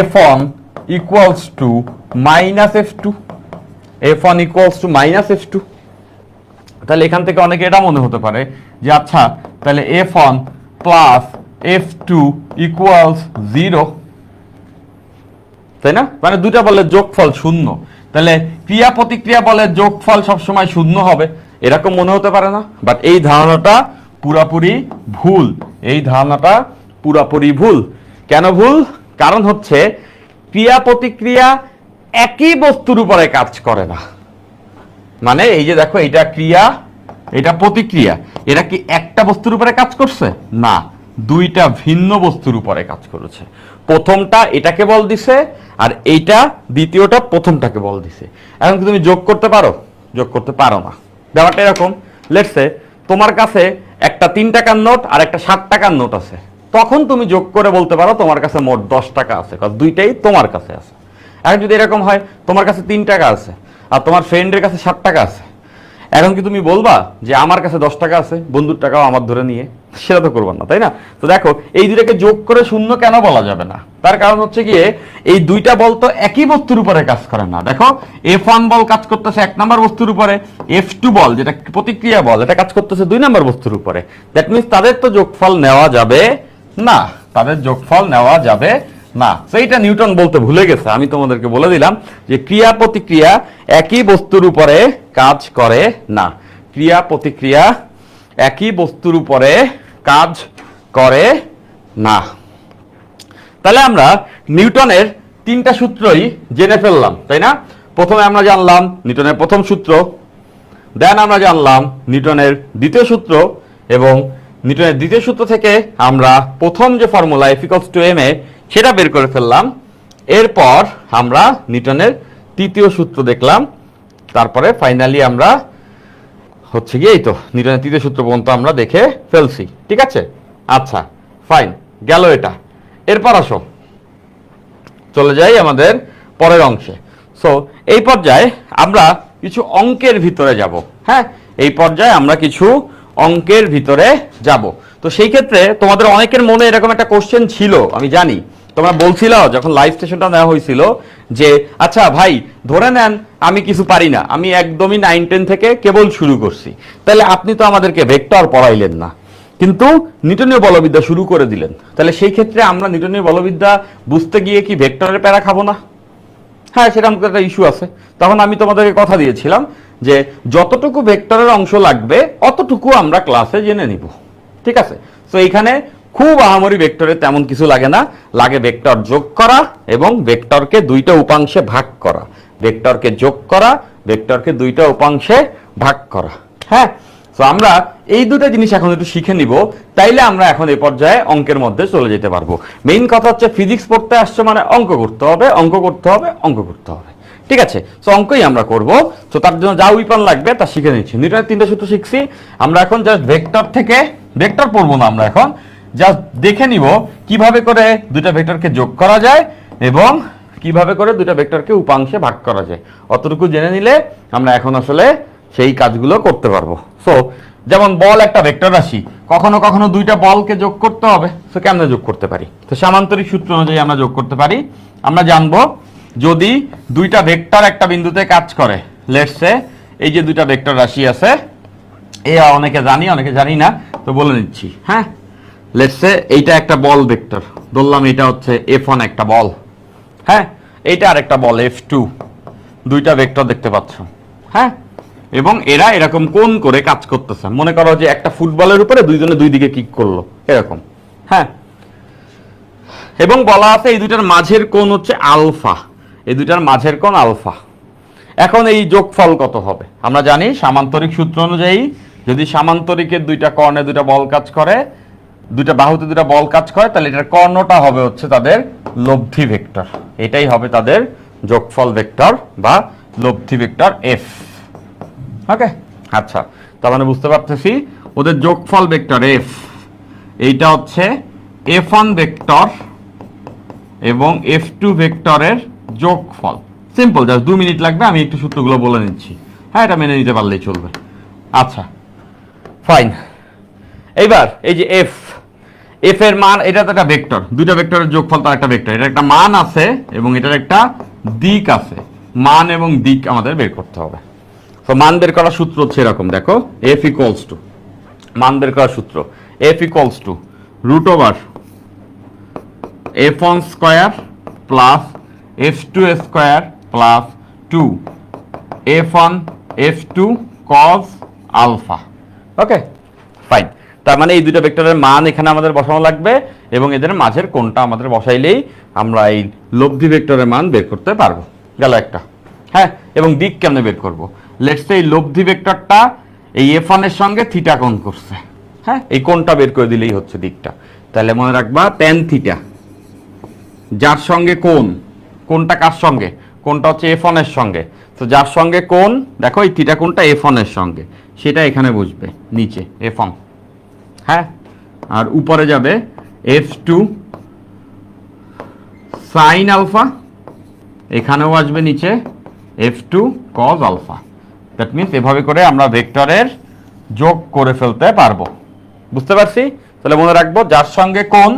F1 equals to minus F2, F1 equals to minus F2। তাহলে এখান থেকে অনেকে এটা মনে হতে পারে যে আচ্ছা তাহলে F1 প্লাস F2 ইকুয়ালস 0, তাই না? মানে দুইটা বলের যোগফল শূন্য, তাহলে ক্রিয়া প্রতিক্রিয়া বলের যোগফল সবসময় শূন্য হবে, এরকম মনে হতে পারে না? বাট এই ধারণাটা পুরাপুরি ভুল, এই ধারণাটা পুরাপুরি ভুল। কেন ভুল? কারণ হচ্ছে ক্রিয়া প্রতিক্রিয়া একই বস্তুর উপরে কাজ করে না। মানে এই যে দেখো, এটা ক্রিয়া এটা প্রতিক্রিয়া, এরা কি একটা বস্তুর উপরে কাজ করছে? না, দুইটা ভিন্ন বস্তুর উপরে কাজ করেছে। প্রথমটা এটাকে বল দিছে আর এইটা দ্বিতীয়টা প্রথমটাকে বল দিছে। এখন কি তুমি যোগ করতে পারো? যোগ করতে পারো না। ব্যাপারটা এরকম, লেটস সে তোমার কাছে একটা 3 টাকার নোট আর একটা 7 টাকার নোট আছে, তখন তুমি যোগ করে বলতে পারো তোমার কাছে মোট 10 টাকা আছে, কারণ দুইটাই তোমার কাছে আছে। এখন যদি এরকম হয় তোমার কাছে 3 টাকা আছে আর তোমার ফ্রেন্ডের কাছে 7 টাকা আছে, এখন কি তুমি বলবা যে আমার কাছে 10 টাকা আছে, বন্ধুর টাকাও আমার ধরে নিয়ে? সেটা তো করবা না, তাই না? তো দেখো, এই দুইটাকে যোগ করে শূন্য কেন বলা যাবে না? তার কারণ হচ্ছে গিয়ে এই দুইটা বল তো একই বস্তুর উপরে কাজ করে না। দেখো, F1 বল কাজ করতেছে 1 নম্বর বস্তুর উপরে, F2 বল যেটা প্রতিক্রিয়া বল এটা কাজ করতেছে 2 নম্বর বস্তুর উপরে। দ্যাট মিন্স তাদের তো যোগফল নেওয়া যাবে না। তাদের যোগফল নেওয়া যাবে না। সেইটা নিউটন বলতে ভুলে গেছে, আমি তোমাদেরকে বলে দিলাম যে ক্রিয়া প্রতিক্রিয়া একই বস্তুর উপরে কাজ করে না। ক্রিয়া প্রতিক্রিয়া একই বস্তুর উপরে কাজ করে না। তাহলে আমরা নিউটনের তিনটা সূত্রই জেনে ফেললাম, তাই না? প্রথমে আমরা জানলাম নিউটনের প্রথম সূত্র, দেন আমরা জানলাম নিউটনের দ্বিতীয় সূত্র, এবং নিউটনের দ্বিতীয় সূত্র থেকে আমরা প্রথম যে ফর্মুলা F=ma সেটা বের করে ফেললাম। এরপর আমরা নিউটনের তৃতীয় সূত্র দেখলাম, তারপরে ফাইনালি আমরা হচ্ছে গিয়ে এই তো নিউটনের তৃতীয় সূত্র পর্যন্ত আমরা দেখে ফেলছি, ঠিক আছে? আচ্ছা, ফাইন, গেল এটা। এরপর আসো চলে যাই আমাদের পরের অংশে। সো এই পর্যায়ে আমরা কিছু অঙ্কের ভিতরে যাব। হ্যাঁ, এই পর্যায়ে আমরা কিছু অঙ্কের ভিতরে যাব। তো সেই ক্ষেত্রে তোমাদের অনেকের মনে এরকম একটা কোশ্চেন ছিল, আমি জানি তোমরা বলছিল যখন লাইভ সেশনটা নেওয়া হয়েছিল যে আচ্ছা ভাই ধরে নেন আমি কিছু পারি না, আমি একদমই 9-10 থেকে কেবল শুরু করছি, তাহলে আপনি তো আমাদেরকে ভেক্টর পড়াইলেন না, কিন্তু নিউটনীয় বলবিদ্যা শুরু করে দিলেন, তাহলে সেই ক্ষেত্রে আমরা নিউটনীয় বলবিদ্যা বুঝতে গিয়ে কি ভেক্টরের প্যারা খাবো না? হ্যাঁ, সেটা আমাদের একটা ইস্যু আছে। তখন আমি তোমাদেরকে কথা দিয়েছিলাম যে যতটুকু ভেক্টরের অংশ লাগবে অতটুকু আমরা ক্লাসে জেনে নিব, ঠিক আছে? তো এইখানে খুব আহামরি ভেক্টরে তেমন কিছু লাগে না, লাগে ভেক্টর যোগ করা এবং ভেক্টরকে দুইটা উপাংশে ভাগ করা, ভেক্টরকে যোগ করা, ভেক্টরকে দুইটা উপাংশে ভাগ করা। হ্যাঁ, তো আমরা এই দুটো জিনিস এখন একটু শিখে নিব, তাইলে আমরা এখন এই পর্যায়ে অঙ্কের মধ্যে চলে যেতে পারবো। মেইন কথা হচ্ছে ফিজিক্স পড়তে আসছে মানে অঙ্ক করতে হবে, অঙ্ক করতে হবে, অঙ্ক করতে হবে, ঠিক আছে? তো অঙ্কই আমরা করব। তো তার জন্য যা উইপান লাগবে তা শিখে নিচ্ছি। নিউটনের তিনটা সূত্র শিখছি আমরা, এখন জাস্ট ভেক্টর থেকে ভেক্টর পড়বো না, আমরা এখন জাস্ট দেখে নিব কিভাবে করে দুইটা ভেক্টরকে যোগ করা যায় এবং কিভাবে করে দুইটা ভেক্টরকে উপাংশে ভাগ করা যায়। অতটুকু জেনে নিলে আমরা এখন আসলে সেই কাজগুলো করতে পারবো। সো যেমন বল একটা ভেক্টর রাশি, কখনো কখনো দুইটা বলকে যোগ করতে হবে, তো কেমনে যোগ করতে পারি? তো সামান্তরিক সূত্র অনুযায়ী আমরা যোগ করতে পারি। আমরা জানবো যদি দুইটা ভেক্টর একটা বিন্দুতে কাজ করে, লেটস সে এই যে দুইটা ভেক্টর রাশি আছে, এ অনেকে জানি অনেকে জানি না, তো বলে নিচ্ছি। হ্যাঁ, লেটস সে এইটা একটা বল ভেক্টর, ধরলাম এটা হচ্ছে F1 একটা বল, হ্যাঁ, এইটা আরেকটা বল F2, দুইটা ভেক্টর দেখতে পাচ্ছ। হ্যাঁ, এবং এরা এরকম কোণ করে কাজ করতেছে, মনে করো যে একটা ফুটবলের উপরে দুইজনে দুই দিকে কিক করলো এরকম। হ্যাঁ, এবং বলা আছে এই দুইটার মাঝের কোণ হচ্ছে আলফা, এই দুইটার মাঝের কোণ আলফা। এখন এই যোগফল কত হবে? আমরা জানি সামান্তরিক সূত্র অনুযায়ী যদি সামান্তরিকের দুইটা কর্ণে দুইটা বল কাজ করে, দুইটা বাহুতে দুইটা বল কাজ করে, তাহলে এটার কর্ণটা হবে হচ্ছে তাদের লব্ধি ভেক্টর, এটাই হবে তাদের যোগফল ভেক্টর বা লব্ধি ভেক্টর F। ওকে, আচ্ছা, তার মানে বুঝতে পারতেছি ওদের যোগফল ভেক্টর F, এইটা হচ্ছে F1 ভেক্টর এবং F2 ভেক্টরের যোগফল। সিম্পল, জাস্ট 2 মিনিট লাগবে, আমি একটু সূত্রগুলো বলে নিচ্ছি। হ্যাঁ, এটা মেনে নিতে পারলেই চলবে। আচ্ছা, ফাইন। এইবার এই যে F, F এর মান, এটা তো একটা ভেক্টর, দুইটা ভেক্টরের যোগফল তার একটা ভেক্টর, এটা একটা মান আছে এবং এটার একটা দিক আছে, মান এবং দিক আমাদের বের করতে হবে। তো মান বের করার সূত্র হচ্ছে এরকম, দেখো F ইকুয়ালস টু, মান বের করার সূত্র F equals to √, F1 square plus F2 square plus 2 F1 F2 cos alpha. Okay, fine. তার মানে এই দুটো ভেক্টরের মান এখানে আমাদের বসানো লাগবে এবং এদের মাঝের কোণটা আমাদের বসাইলেই আমরা এই লব্ধি ভেক্টরের মান বের করতে পারবো। গেল একটা। হ্যাঁ, এবং দিক কেমনে বের করব? লেটস সে এই লব্ধি ভেক্টরটা এই F1 এর সঙ্গে থিটা কোণ করছে। হ্যাঁ, এই কোণটা বের করে দিলেই হচ্ছে দিকটা। তাহলে মনে রাখবা tan থিটা, যার সঙ্গে কোণ, কোণটা কার সঙ্গে? কোণটা হচ্ছে F1 এর সঙ্গে। তো যার সঙ্গে কোণ, দেখো এই থিটা কোণটা F1 এর সঙ্গে, সেটা এখানে বসবে নিচে F1। হ্যাঁ, আর উপরে যাবে F2 sin আলফা, এখানেও আসবে নিচে F2 cos alpha. That means এভাবে করে আমরা ভেক্টরের যোগ করে ফেলতে পারবো। বুঝতে পারছি? তাহলে মনে রাখবো যার সঙ্গে কোণ,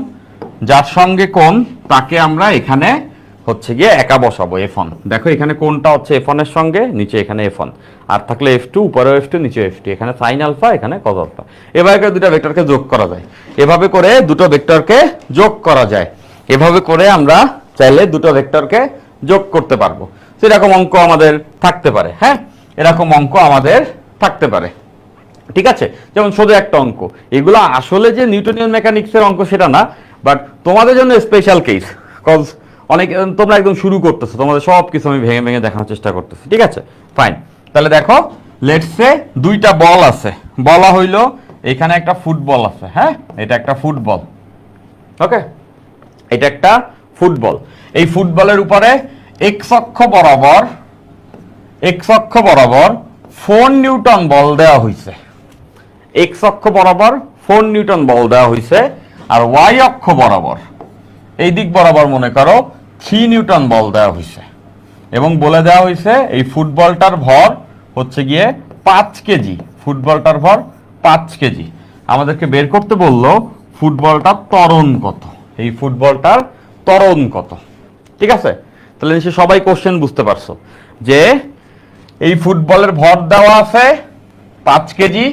যার সঙ্গে কোণ তাকে আমরা এখানে হচ্ছে গিয়ে একা বসাবো F1। দেখো এখানে কোনটা হচ্ছে F1 এর সঙ্গে, নিচে এখানে F1, আর থাকলে F2, উপরেও F2 নিচে F2, এখানে সাইন আলফা, এখানে কজ আলফা। এভাবে করে দুটো ভেক্টরকে যোগ করা যায়, এভাবে করে দুটো ভেক্টরকে যোগ করা যায়, এভাবে করে আমরা চাইলে দুটো ভেক্টরকে যোগ করতে পারবো। সেরকম অঙ্ক আমাদের থাকতে পারে, হ্যাঁ, এরকম অঙ্ক আমাদের থাকতে পারে, ঠিক আছে। যেমন শুধু একটা অঙ্ক, এগুলো আসলে যে নিউটনিয়ান মেকানিক্সের অঙ্ক সেটা না, বাট তোমাদের জন্য স্পেশাল কেস, কজ অনেক তোমরা একদম শুরু করতেছো, তোমাদের সব কিছু আমি ভেঙে ভেঙে দেখানোর চেষ্টা করতেছি, ঠিক আছে, ফাইন। তাহলে দেখো লেটস সে দুইটা বল আছে, বলা হইলো এখানে একটা ফুটবল আছে, হ্যাঁ, এটা একটা ফুটবল, ওকে, এটা একটা ফুটবল। এই ফুটবলের উপরে এক্স অক্ষ বরাবর 4 নিউটন বল দেওয়া হয়েছে, এক্স অক্ষ বরাবর 4 নিউটন বল দেওয়া হয়েছে, আর ওয়াই অক্ষ বরাবর এই দিক বরাবর মনে করো 3 নিউটন বল দেওয়া হয়েছে, এবং বলে দেওয়া হয়েছে এই ফুটবলটার ভর হচ্ছে গিয়ে 5 কেজি, ফুটবলটার ভর 5 কেজি। আমাদেরকে বের করতে বললো ফুটবলটার ত্বরণ কত, এই ফুটবলটার ত্বরণ কত, ঠিক আছে। তাহলে নিশ্চয়ই সবাই কোশ্চেন বুঝতে পারছো যে এই ফুটবলের ভর দেওয়া আছে 5 কেজি,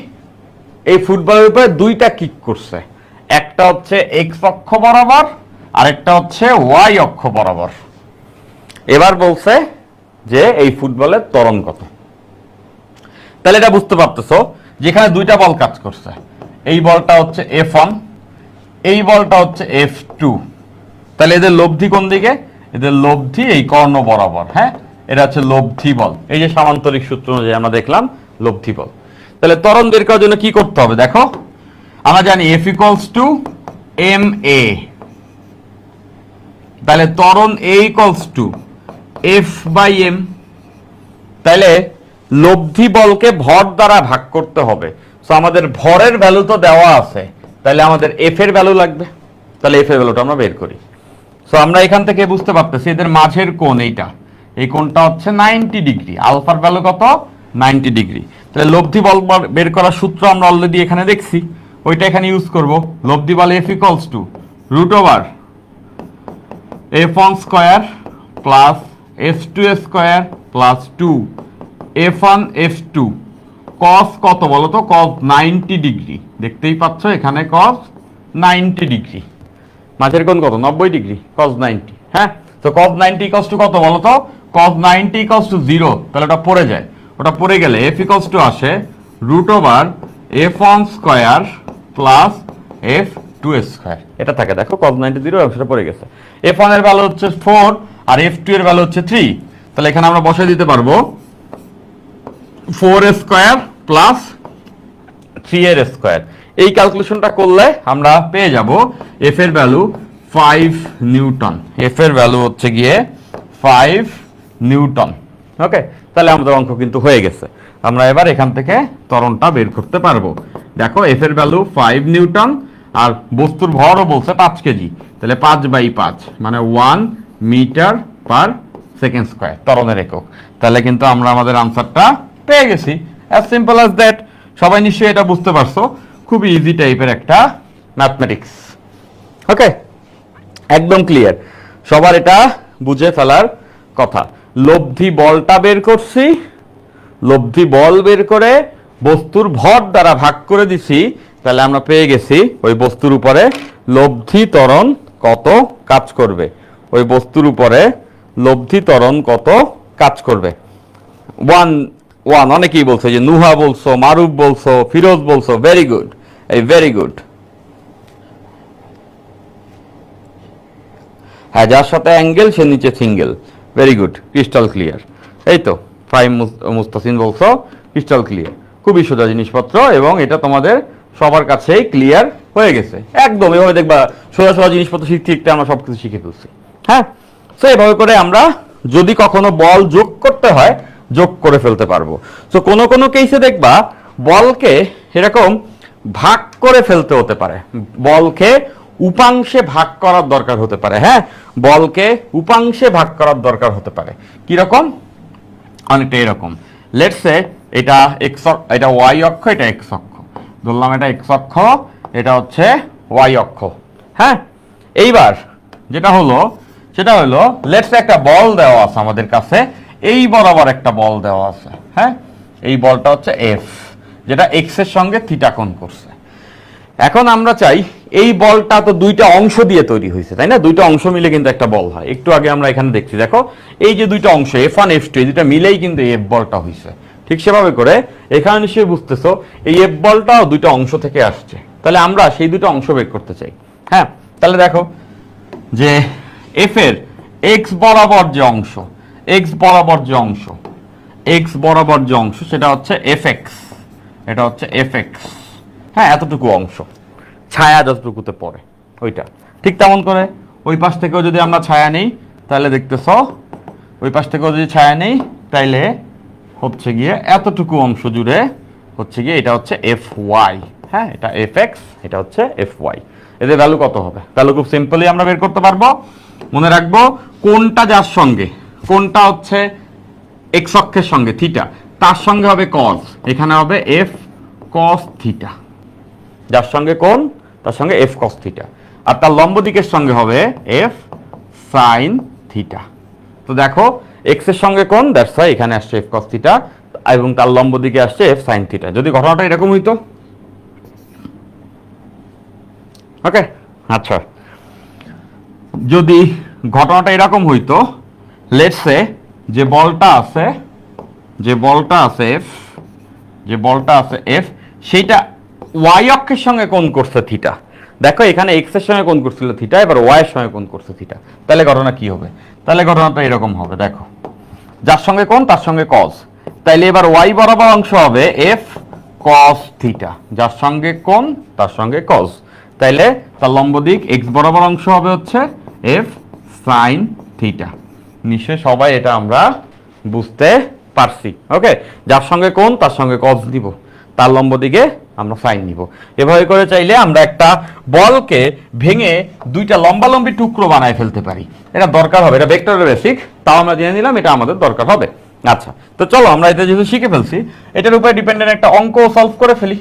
এই ফুটবলের উপরে দুইটা কিক করছে, একটা হচ্ছে এক্স অক্ষ বরাবর, আরেকটা হচ্ছে ওয়াই অক্ষ বরাবর। এবার বলছে যে এই ফুটবলের ত্বরণ কত। তাহলে এটা বুঝতে পারতেছো যেখানে দুইটা বল কাজ করছে, এই বলটা হচ্ছে F1, এই বলটা হচ্ছে F2। তাহলে এদের লব্ধি কোন দিকে? এদের লব্ধি এই কর্ণ বরাবর, হ্যাঁ, এটা হচ্ছে লব্ধি বল। এই যে সামান্তরিক সূত্র অনুযায়ী আমরা দেখলাম লব্ধি বল। তাহলে ত্বরণ বের করার জন্য কি করতে হবে? দেখো আমরা জানি F = ma, তাহলে ত্বরণ A = F/m। তাহলে লব্ধি বলকে ভর দ্বারা ভাগ করতে হবে, সো আমাদের ভরের ভ্যালু তো দেওয়া আছে, তাহলে আমাদের F এর ভ্যালু লাগবে, তাহলে F এর ভ্যালুটা আমরা বের করি। সো আমরা এখান থেকে বুঝতে পারতেছি এদের মাঝের কোণ এইটা, এই কোণটা হচ্ছে 90 ডিগ্রি, আলফার ভ্যালু কত? 90 ডিগ্রি। তাহলে লব্ধি বল বের করার সূত্র আমরা অলরেডি এখানে দেখছি, ওইটা এখানে ইউজ করব। লব্ধি বল F = √F1² + F2² + 2 F1 F2 cos কত বলো তো? cos 90 ডিগ্রি, দেখতেই পাচ্ছ এখানে cos 90 ডিগ্রি, মাঝের কোণ কত? 90 ডিগ্রি, cos 90, হ্যাঁ। তো cos 90 = কত বলো তো? cos 90 = 0, তাহলে ওটা পড়ে যায়, ওটা পড়ে গেলে F আসে √F1² + F2², এটা থাকে। দেখো cos 90 0, সেটা পড়ে গেছে। F1 এর ভ্যালু হচ্ছে 4 আর F2 এর ভ্যালু হচ্ছে 3, তাহলে এখানে আমরা বসাই দিতে পারবো 4² + 3² এই ক্যালকুলেশনটা করলে আমরা পেয়ে যাব F এর ভ্যালু 5 নিউটন, F এর ভ্যালু হচ্ছে গিয়ে 5 নিউটন, ওকে। তাহলে আমাদের অঙ্ক কিন্তু হয়ে গেছে, আমরা এবার এখান থেকে ত্বরণটা বের করতে পারবো। দেখো F এর ভ্যালু 5 নিউটন, আর বস্তুর ভরও বলছে 5 কেজি, তাহলে 5/5 মানে 1 মিটার/সেকেন্ড² ত্বরণের একক। তাহলে কিন্তু আমরা আমাদের আনসারটা পেয়ে গেছি, অ্যাজ সিম্পল অ্যাজ দ্যাট। সবাই নিশ্চয়ই এটা বুঝতে পারছো, খুব ইজি টাইপের একটা ম্যাথমেটিক্স, ওকে, একদম ক্লিয়ার, সবার এটা বুঝে ফেলার কথা। লব্ধি বলটা বের করছি, লব্ধি বল বের করে বস্তুর ভর দ্বারা ভাগ করে দিছি, তাহলে আমরা পেয়ে গেছি ওই বস্তুর উপরে লব্ধি ত্বরণ কত কাজ করবে, ওই বস্তুর উপরে লব্ধি ত্বরণ কত কাজ করবে। 1 অনেকেই বলছে, যে নুহা বলছো, মারুফ বলছো, ফিরোজ বলছো, ভেরি গুড, এই ভেরি গুড, হ্যাঁ, যার সাথে অ্যাঙ্গেল সে নিচে single, very good, crystal clear. এই তো মুস্তাসিন বলছো, ক্রিস্টাল ক্লিয়ার, খুবই সোজা জিনিসপত্র, এবং এটা তোমাদের সবার কাছেই ক্লিয়ার হয়ে গেছে একদম। এভাবে দেখবা সোজা সোজা জিনিসপত্র শিখতে শিখতে আমরা সবকিছু শিখে ফেলছি, হ্যাঁ। তো এভাবে করে আমরা যদি কখনো বল যোগ করতে হয়, যোগ করে ফেলতে পারবো। তো কোনো কোনো কেসে দেখবা বলকে এরকম ভাগ করে ফেলতে হতে পারে, বলকে উপাংশে ভাগ করার দরকার হতে পারে, হ্যাঁ, বলকে উপাংশে ভাগ করার দরকার হতে পারে। কিরকম? অনেকটা এরকম, লেটস সে এটা এক্স, এটা ওয়াই অক্ষ, এটা এক্স অক্ষ, ধরলাম এটা এক্স অক্ষ, এটা হচ্ছে ওয়াই অক্ষ, হ্যাঁ। এইবার যেটা হলো সেটা হলো লেটস একটা বল দেওয়া আছে আমাদের কাছে, এই বরাবর একটা বল দেওয়া আছে, হ্যাঁ, এই বলটা হচ্ছে এফ, যেটা এক্স এর সঙ্গে থিটা কোণ করছে। এখন আমরা চাই এই বলটা তো দুইটা অংশ দিয়ে তৈরি হয়েছে, তাই না? দুইটা অংশ মিলে কিন্তু একটা বল হয়। একটু আগে আমরা এখানে দেখছি, দেখো এই যে দুইটা অংশ F1 F2, এই দুইটা মিলেই কিন্তু এফ বলটা হয়েছে। ঠিক সেভাবে করে এখানে নিশ্চয়ই বুঝতেছো এই এফ বলটাও দুইটা অংশ থেকে আসছে। তাহলে আমরা সেই দুটো অংশ বের করতে চাই। হ্যাঁ, তাহলে দেখো যে এফ এর এক্স বরাবর যে অংশ, এক্স বরাবর যে অংশ, এক্স বরাবর যে অংশ সেটা হচ্ছে এফ এক্স, এটা হচ্ছে এফ এক্স। হ্যাঁ, এতটুকু অংশ ছায়া যতটুকুতে পড়ে ওইটা। ঠিক তেমন করে ওই পাশ থেকেও যদি আমরা ছায়া নেই তাহলে দেখতেছ, ওই পাশ থেকেও যদি ছায়া নেই তাইলে হচ্ছে গিয়ে এতটুকু অংশ জুড়ে হচ্ছে গিয়ে এটা হচ্ছে এফ ওয়াই। হ্যাঁ, এটা এফ এক্স, এটা হচ্ছে এফ ওয়াই। এদের ভ্যালু কত হবে? ভ্যালু খুব সিম্পলি আমরা বের করতে পারবো। মনে রাখবো কোনটা যার সঙ্গে, কোনটা হচ্ছে এক্স অক্ষের সঙ্গে থিটা, তার সঙ্গে হবে কস, এখানে হবে এফ কস থিটা। যার সঙ্গে কোন তার সঙ্গে এফ কস থিটা, আর তার লম্ব দিকের সঙ্গে হবে এফ সাইন থিটা। তো দেখো এক্স এর সঙ্গে কোন, দ্যাটস ওয়াই এখানে আসছে এফ কস থিটা, এবং তার লম্ব দিকে আসছে এফ সাইন থিটা। যদি ঘটনাটা এরকম হইতো, ওকে, আচ্ছা, যদি ঘটনাটা এরকম হইতো, লেটস সে যে বলটা আছে, যে বলটা আছে এফ, যে বলটা আছে এফ, সেইটা ওয়াই অক্ষের সঙ্গে কোণ করছে থিটা। দেখো এখানে এক্স এর সঙ্গে কোণ করছিল থিটা, এবার ওয়াই এর সঙ্গে কোণ করছে থিটা। তাহলে ঘটনা কি হবে? তাহলে ঘটনাটা এরকম হবে, দেখো যার সঙ্গে কোণ তার সঙ্গে কস, তাইলে এবার ওয়াই বরাবর অংশ হবে এফ কস থিটা, যার সঙ্গে কোণ তার সঙ্গে কস, তাইলে তার লম্ব দিক এক্স বরাবর অংশ হবে হচ্ছে এফ সাইন থিটা। নিশ্চয় সবাই এটা আমরা বুঝতে পারছি। ওকে, যার সঙ্গে কোণ তার সঙ্গে কস দিব, তার লম্ব দিকে আমরা সাইন নিব। এভাবে করে চাইলে আমরা একটা বলকে ভেঙে দুইটা লম্বালম্বি টুকরো বানায় ফেলতে পারি। এটা দরকার হবে, এটা ভেক্টরের বেসিক, তাও আমরা জেনে নিলাম, এটা আমাদের দরকার হবে। আচ্ছা, তো চলো আমরা এটা যেহেতু শিখে ফেলছি, এটার উপরে ডিপেন্ডেন্ট একটা অঙ্ক সলভ করে ফেলি।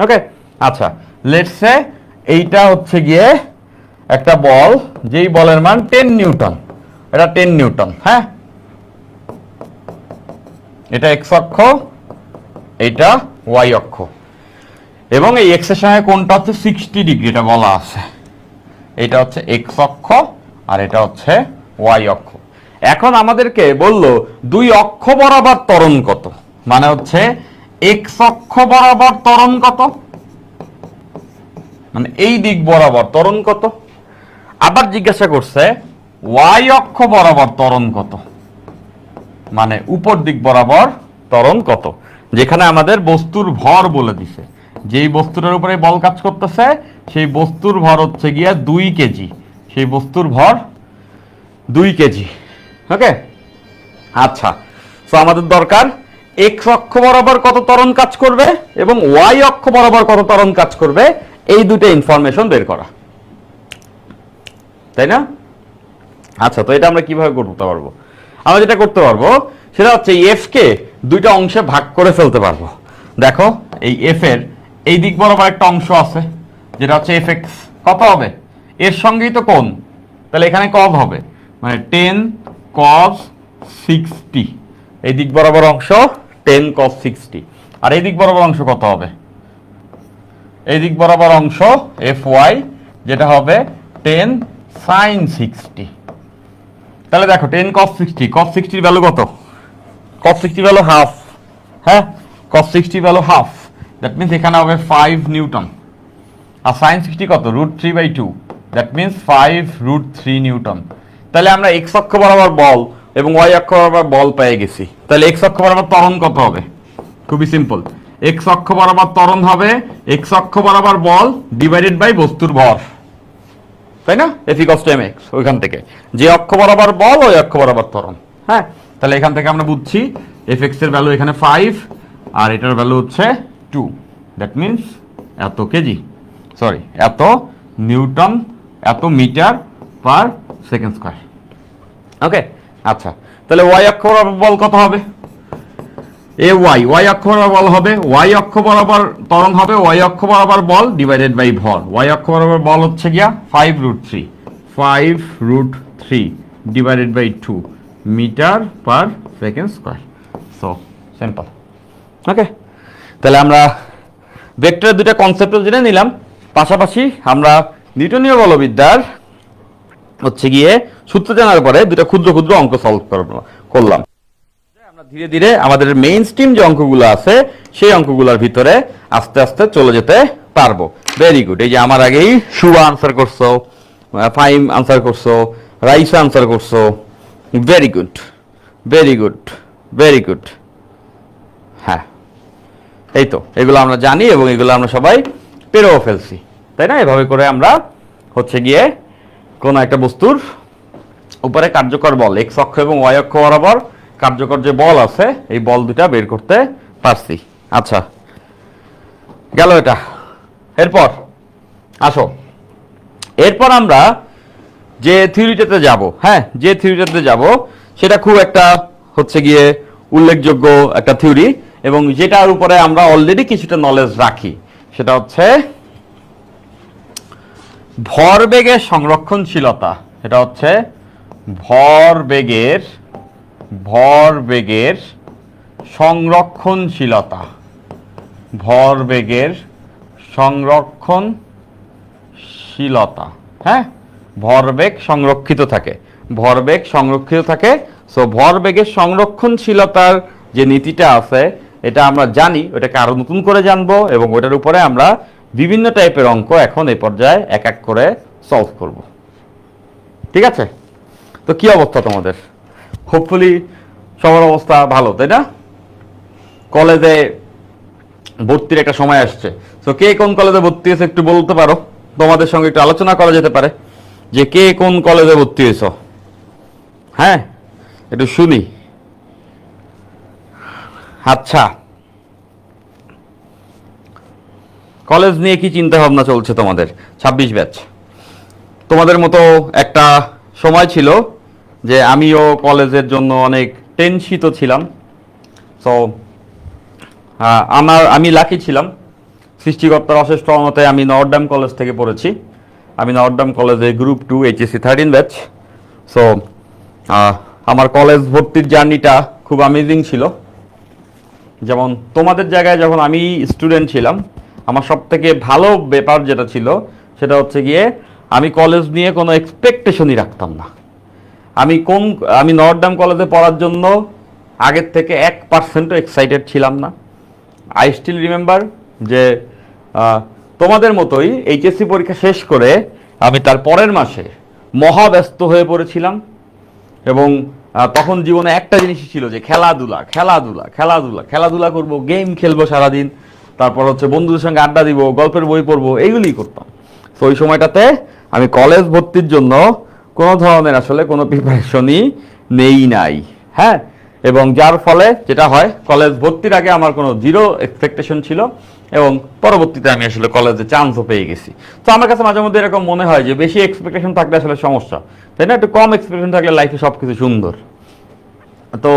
ওকে, আচ্ছা, লেটস সে এইটা হচ্ছে গিয়ে একটা বল, যেই বলের মান 10 নিউটন, এটা 10 নিউটন। হ্যাঁ, এটা এক্স অক্ষ, এটা ওয়াই অক্ষ, এবং এই এক্স এর সঙ্গে কোণটা হচ্ছে 60 ডিগ্রি, এটা বলা আছে। এটা হচ্ছে এক্স অক্ষ আর এটা হচ্ছে ওয়াই অক্ষ। এখন আমাদেরকে বললো দুই অক্ষ বরাবর ত্বরণ কত, মানে হচ্ছে এক্স অক্ষ বরাবর ত্বরণ কত, মানে এই দিক বরাবর ত্বরণ কত। আবার জিজ্ঞাসা করছে ওয়াই অক্ষ বরাবর ত্বরণ কত, মানে উপর দিক বরাবর ত্বরণ কত। যেখানে আমাদের বস্তুর ভর বলে দিছে, যেই বস্তুটার উপরে বল কাজ করতেছে সেই বস্তুর ভর হচ্ছে গিয়া 2 কেজি, সেই বস্তুর ভর 2 কেজি। ওকে, আচ্ছা, তো আমাদের দরকার এক্স অক্ষ বরাবর কত ত্বরণ কাজ করবে এবং ওয়াই অক্ষ বরাবর কত ত্বরণ কাজ করবে, এই দুটো ইনফরমেশন বের করা, তাই না? আচ্ছা, তো এটা আমরা কিভাবে করতে পারবো? আমরা যেটা করতে পারবো সেটা হচ্ছে এফ কে দুইটা অংশে ভাগ করে ফেলতে পারবো। দেখো এই এফ এর এই দিক বরাবর একটা অংশ আছে যেটা হচ্ছে এফ এক্স, কত হবে? এর সঙ্গেই তো কোণ, তাহলে এখানে কত হবে, মানে 10 cos 60, এই দিক বরাবর অংশ 10 cos 60, আর এই দিক বরাবর অংশ কত হবে? এই দিক বরাবর অংশ এফ ওয়াই, যেটা হবে 10 sin 60। তাহলে দেখো 10 cos 60, cos 60 ভ্যালু কত? cos 60 value half. হ্যাঁ, cos 60 value half, that means এখানে হবে 5 নিউটন। আর sin 60 কত? √3/2, দ্যাট মিন্স 5√3 নিউটন। তাহলে আমরা এক্স অক্ষ বরাবর বল এবং ওয়াই অক্ষ বরাবর বল পেয়ে গেছি। তাহলে এক্স অক্ষ বরাবর ত্বরণ কত হবে? খুবই সিম্পল, এক্স অক্ষ বরাবর ত্বরণ হবে এক্স অক্ষ বরাবর বল ডিভাইডেড বাই বস্তুর ভর, তাই না? এফ ইকুয়ালস টু mx, ওইখান থেকে যে অক্ষ বরাবর বল ওই অক্ষ বরাবর ত্বরণ। হ্যাঁ, তাহলে এখান থেকে আমরা বুঝছি এফ এক্স এর ভ্যালু এখানে 5 আর এটার ভ্যালু হচ্ছে 2, দ্যাট মিন্স এত কেজি, সরি এত নিউটন, এত মিটার পার সেকেন্ড স্কয়ার। ওকে, আচ্ছা, তাহলে ওয়াই অক্ষ বরাবর বল কত হবে? এ ওয়াই, ওয়াই অক্ষ বরাবর বল হবে, ওয়াই অক্ষ বরাবর ত্বরণ হবে ওয়াই অক্ষ বরাবর বল ডিভাইডেড বাই ভর। ওয়াই অক্ষ বরাবর বল হচ্ছে গিয়া 5√3, 5√3 divided by 2 metre per second square. So simple. Okay, তাহলে আমরা ভেক্টরের দুইটা কনসেপ্টও জেনে নিলাম, পাশাপাশি আমরা নিউটনীয় বলবিদ্যার হচ্ছে গিয়ে সূত্র জানার পরে দুটো ক্ষুদ্র ক্ষুদ্র অঙ্ক সলভ করলাম। আমরা ধীরে ধীরে আমাদের মেইন স্ট্রিম যে অঙ্কগুলো আছে সেই অঙ্কগুলোর ভিতরে আস্তে আস্তে চলে যেতে পারবো। Very good. এই যে আমার আগেই শুভা আনসার করছো, ফাইম আনসার করছো, রাইসা আনসার করছো। Very good, very good, very good. হ্যাঁ, এই তো এগুলো আমরা জানি এবং এগুলো আমরা সবাই পেরেও ফেলছি, তাই না? এভাবে করে আমরা হচ্ছে গিয়ে কোন একটা বস্তুর উপরে কার্যকর বল এক্স অক্ষ এবং ওয়াই অক্ষ বরাবর কার্যকর যে বল আছে এই বল দুটা বের করতে পারছি। আচ্ছা, গেল এটা। এরপর আসো, এরপর আমরা যে থিওরিটাতে যাব, হ্যাঁ, যে থিওরিটাতে যাব সেটা খুব একটা হচ্ছে গিয়ে উল্লেখযোগ্য একটা থিওরি এবং যেটার উপরে আমরা অলরেডি কিছুটা নলেজ রাখি, সেটা হচ্ছে ভরবেগের সংরক্ষণশীলতা। এটা হচ্ছে ভরবেগের সংরক্ষণশীলতা। ভরবেগের সংরক্ষণশীলতা, হ্যাঁ, ভরবেগ সংরক্ষিত থাকে, ভরবেগ সংরক্ষিত থাকে। সো ভরবেগের সংরক্ষণশীলতার যে নীতিটা আছে এটা আমরা জানি, ওটাকে আরো নতুন করে জানবো এবং ওটার উপরে আমরা বিভিন্ন টাইপের অঙ্ক এখন এই পর্যায়ে এক এক করে সলভ করব। ঠিক আছে? তো কি অবস্থা তোমাদের? হোপফুলি সবার অবস্থা ভালো, তাই না? কলেজে ভর্তির একটা সময় আসছে। তো কে কোন কলেজে ভর্তি হয়েছে একটু বলতে পারো? তোমাদের সঙ্গে একটু আলোচনা করা যেতে পারে যে কে কোন কলেজে ভর্তি হয়েছ। হ্যাঁ, একটু শুনি। আচ্ছা, কলেজ নিয়ে কি চিন্তা ভাবনা চলছে তোমাদের? 26 ব্যাচ, তোমাদের মতো একটা সময় ছিল যে আমিও কলেজের জন্য অনেক টেনশিত ছিলাম। সো আমি লাকি ছিলাম, সৃষ্টিকর্তার অশেষ রহমতে আমি নর্থডাম কলেজ থেকে পড়েছি। আমি নর্থডাম কলেজে গ্রুপ 2 HSC 13 ব্যাচ। সো আমার কলেজ ভর্তির জার্নিটা খুব অ্যামেজিং ছিল। যেমন তোমাদের জায়গায় যখন আমি স্টুডেন্ট ছিলাম, আমার সব থেকে ভালো ব্যাপার যেটা ছিল সেটা হচ্ছে গিয়ে আমি কলেজ নিয়ে কোনো এক্সপেকটেশনই রাখতাম না। আমি নর্থডাম কলেজে পড়ার জন্য আগের থেকে 1% এক্সাইটেড ছিলাম না। আই স্টিল রিমেম্বার যে তোমাদের মতোই এইচএসসি পরীক্ষা শেষ করে আমি তার পরের মাসে মহাব্যস্ত হয়ে পড়েছিলাম এবং তখন জীবনে একটা জিনিসই ছিল যে খেলাধুলা খেলাধুলা খেলাধুলা খেলাধুলা করবো, গেম খেলবো সারাদিন, তারপর হচ্ছে বন্ধুদের সঙ্গে আড্ডা দিব, গল্পের বই পড়বো, এইগুলিই করতাম। তো ওই সময়টাতে আমি কলেজ ভর্তির জন্য কোনো ধরনের আসলে কোনো প্রিপারেশনই নেই নাই। হ্যাঁ, এবং যার ফলে যেটা হয়, কলেজ ভর্তির আগে আমার কোনো জিরো এক্সপেকটেশন ছিল এবং পরবর্তীতে আমি আসলে কলেজে চান্সও পেয়ে গেছি। তো আমার কাছে মাঝে মধ্যে এরকম মনে হয় যে বেশি এক্সপেকটেশন থাকলে আসলে সমস্যা, তাই না? একটু কম এক্সপেকটেশন থাকলে লাইফে সব কিছু সুন্দর। তো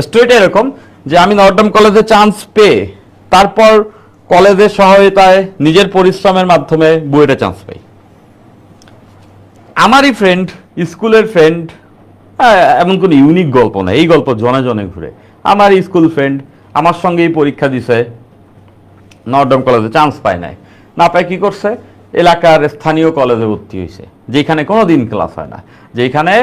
স্টোরিটা এরকম যে আমি নর্থডাম কলেজে চান্স পেয়ে তারপর কলেজের সহায়তায় নিজের পরিশ্রমের মাধ্যমে বুয়েটে চান্স পাই। আমারই ফ্রেন্ড, স্কুলের ফ্রেন্ড, এমন কোনো ইউনিক গল্প না, এই গল্প জনে জনে ঘুরে। আমার স্কুল ফ্রেন্ড আমার সঙ্গেই পরীক্ষা দিছে, নর্থডাম কলেজে চান্স পায় নাই, না পায় কি করছে, এলাকার স্থানীয় কলেজে ভর্তি হয়েছে, যেখানে কোনোদিন ক্লাস হয় না, যেখানে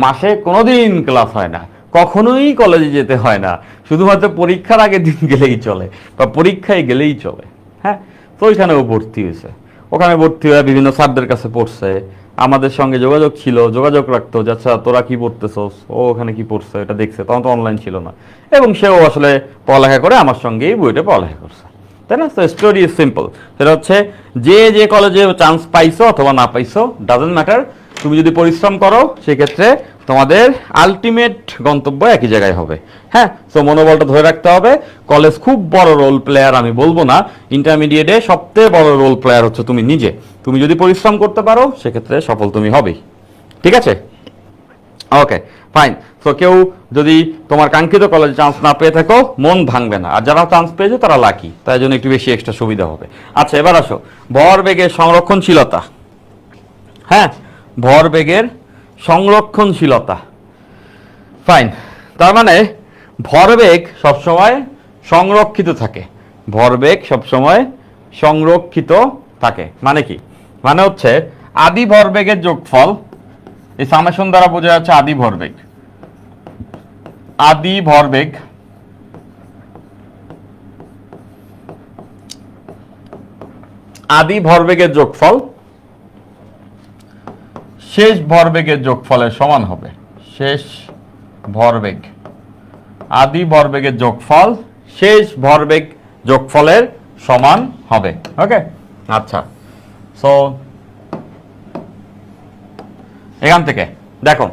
মাসে কোনোদিন ক্লাস হয় না, কখনোই কলেজে যেতে হয় না, শুধুমাত্র পরীক্ষার আগের দিন গেলেই চলে বা পরীক্ষায় গেলেই চলে। হ্যাঁ, তো ওইখানেও ভর্তি হয়েছে। ওখানে ভর্তি হয়ে বিভিন্ন স্যারদের কাছে পড়ছে, আমাদের সঙ্গে যোগাযোগ ছিল, যোগাযোগ রাখতো যে আচ্ছা তোরা কি পড়তেছস, ও ওখানে কি পড়ছে এটা দেখছে, তখন তো অনলাইন ছিল না, এবং সেও আসলে পড়ালেখা করে আমার সঙ্গেই বইটা পড়ালেখা করছে, তাই না? তো স্টোরি ইজ সিম্পল। সেটা হচ্ছে যে যে কলেজে চান্স পাইছো অথবা না পাইছো ডাজন্ট ম্যাটার, তুমি যদি পরিশ্রম করো সেক্ষেত্রে তোমাদের আলটিমেট গন্তব্য একই জায়গায় হবে। হ্যাঁ, সো মনোবলটা ধরে রাখতে হবে। কলেজ খুব বড় রোল প্লেয়ার আমি বলবো না, ইন্টারমিডিয়েটে সবথেকে বড় রোল প্লেয়ার হচ্ছে তুমি নিজে। তুমি যদি পরিশ্রম করতে পারো সেক্ষেত্রে সফল তুমি হবেই। ঠিক আছে? ওকে, ফাইন। সো কেউ যদি তোমার কাঙ্ক্ষিত কলেজে চান্স না পেয়ে থাকো, মন ভাঙবে না, আর যারা চান্স পেয়েছে তারা লাকি, তাই জন্য একটু বেশি এক্সট্রা সুবিধা হবে। আচ্ছা, এবার আসো ভরবেগের সংরক্ষণশীলতা। হ্যাঁ, ভরবেগের সংরক্ষণশীলতা। ফাইন, তার মানে ভরবেগ সবসময় সংরক্ষিত থাকে, ভরবেগ সবসময় সংরক্ষিত থাকে। মানে কি? মানে হচ্ছে আদি ভরবেগের যোগফল, এই সামেশন দ্বারা বোঝা যাচ্ছে আদি ভরবেগ, আদি ভরবেগ আদি ভরবেগের যোগফল শেষ ভরবেগের যোগফলের সমান হবে। শেষ ভরবেগ, আদি ভরবেগের যোগফল শেষ ভরবেগ যোগফলের সমান হবে। ওকে, আচ্ছা, সো এখান থেকে দেখো,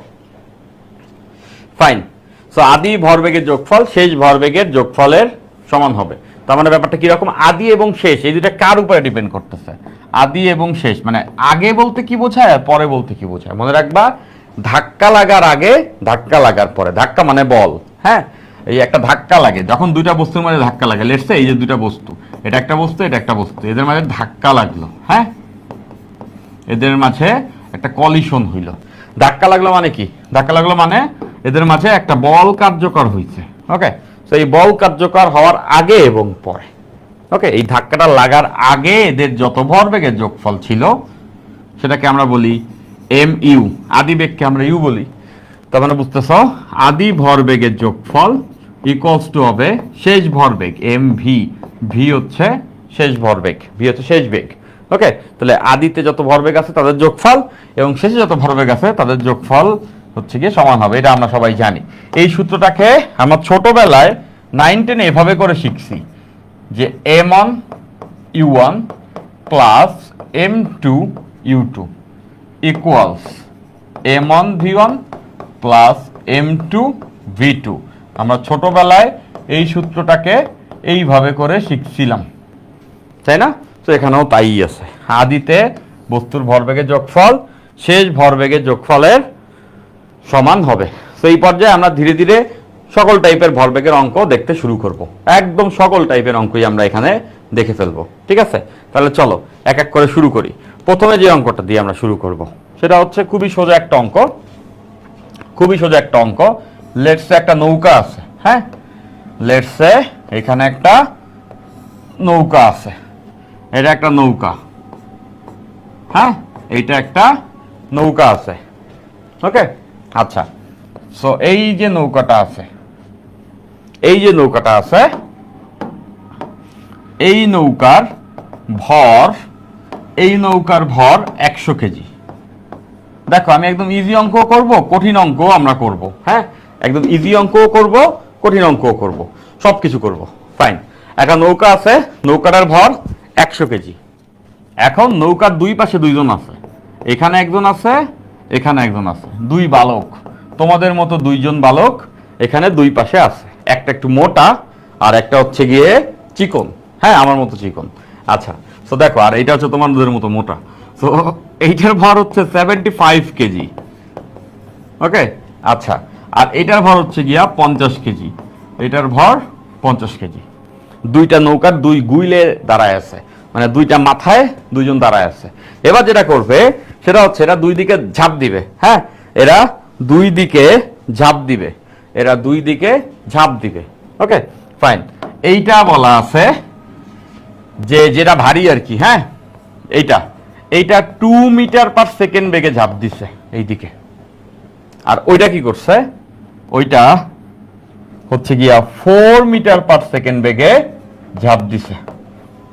ফাইন, সো আদি ভরবেগের যোগফল শেষ ভরবেগের যোগফলের সমান হবে। তার মানে ব্যাপারটা কিরকম? আদি এবং শেষ এই দুটা কার উপরে ডিপেন্ড করতেছে? আদি এবং শেষ মানে আগে বলতে কি বোঝায় আর পরে বলতে কি বোঝায়? মনে রাখবা, ধাক্কা লাগার আগে, ধাক্কা লাগার পরে। ধাক্কা মানে বল, হ্যাঁ, এই একটা ধাক্কা লাগে যখন দুইটা বস্তুর মাঝে ধাক্কা লাগে। লেটস সে এই যে দুইটা বস্তু, এটা একটা বস্তু, এটা একটা বস্তু, এদের মাঝে ধাক্কা লাগলো, হ্যাঁ, এদের মাঝে একটা কলিশন হইল। ধাক্কা লাগলো মানে কি? ধাক্কা লাগলো মানে এদের মাঝে একটা বল কার্যকর হয়েছে। ওকে, তো এই বল কার্যকর হওয়ার আগে এবং পরে, ওকে, এই ধাক্কাটা লাগার আগে এদের যত ভরবেগের যোগফল ছিল সেটাকে আমরা বলি এম ইউ, আদি বেগকে আমরা ইউ বলি। তার মানে বুঝতেছ, আদি ভরবেগের যোগফল ইকুয়ালস টু হবে শেষ ভরবেগ এম ভি, ভি হচ্ছে শেষ ভরবেগ, ভি হচ্ছে শেষ বেগ। ওকে, তাহলে আদিতে যত ভরবেগ আছে তাদের যোগফল এবং শেষে যত ভরবেগ আছে তাদের যোগফল হচ্ছে গিয়ে সমান হবে। এটা আমরা সবাই জানি। এই সূত্রটাকে আমরা ছোটবেলায় 9, 10 এভাবে করে শিখছি যে m1 u1 plus m2 u2 equals m1 v1 plus m2 v2। আমরা ছোটবেলায় এই সূত্রটাকে এইভাবে করে শিখছিলাম, তাই না? তো এখানেও তাই আছে, আদিতে বস্তুর ভরবেগের যোগফল শেষ ভরবেগের যোগফলের সমান হবে। তো এই পর্যায়ে আমরা ধীরে ধীরে সকল টাইপের ভরবেগের অঙ্ক দেখতে শুরু করব। একদম সকল টাইপের অঙ্কই আমরা এখানে দেখে ফেলবো, ঠিক আছে? তাহলে চলো এক এক করে শুরু করি। প্রথমে যে অঙ্কটা দিয়ে আমরা শুরু করব সেটা হচ্ছে খুবই সোজা একটা অঙ্ক, খুবই সোজা একটা অঙ্ক। লেটসে একটা নৌকা আছে, হ্যাঁ, লেটসে এখানে একটা নৌকা আছে, এটা একটা নৌকা, হ্যাঁ, এইটা একটা নৌকা আছে। ওকে, আচ্ছা, সো এই যে নৌকাটা আছে, এই যে নৌকাটা আছে, এই নৌকার ভর, এই নৌকার ভর 100 কেজি। দেখো, আমি একদম ইজি অঙ্ক করব, কঠিন অঙ্ক আমরা করব, হ্যাঁ, একদম ইজি অঙ্কও করব, কঠিন অঙ্কও করব, সবকিছু করব। ফাইন, একটা নৌকা আছে, নৌকাটার ভর 100 কেজি। এখন নৌকার দুই পাশে দুইজন আছে, এখানে একজন আছে, এখানে একজন আছে, দুই বালক, তোমাদের মতো দুইজন বালক এখানে দুই পাশে আছে। একটা একটু মোটা আর একটা হচ্ছে গিয়ে চিকন, হ্যাঁ, আমার মতো চিকন। আচ্ছা, তো দেখো, আর এইটা হচ্ছে তোমাদের মতো মোটা। তো এইটার ভর হচ্ছে 75 কেজি। ওকে, আচ্ছা, আর এটার ভর হচ্ছে গিয়া 50 কেজি, এটার ভর 50 কেজি। দুইটা নৌকার দুই গুইলে দাঁড়ায় আছে, মানে দুইটা মাথায় দুইজন দাঁড়ায় আছে। এবার যেটা করবে সেটা হচ্ছে এরা দুই দিকে ঝাঁপ দিবে, হ্যাঁ, এরা দুই দিকে ঝাঁপ দিবে, এরা দুই দিকে ঝাঁপ দিবে। ওকে, ফাইন, এইটা বলা আছে যে যেটা ভারী আর কি, হ্যাঁ, এইটা এইটা 2 মিটার পার সেকেন্ড বেগে ঝাঁপ দিছে এইদিকে। আর ওইটা কি করছে? ওইটা হচ্ছে গিয়া 4 মিটার পার সেকেন্ড বেগে ঝাঁপ দিছে,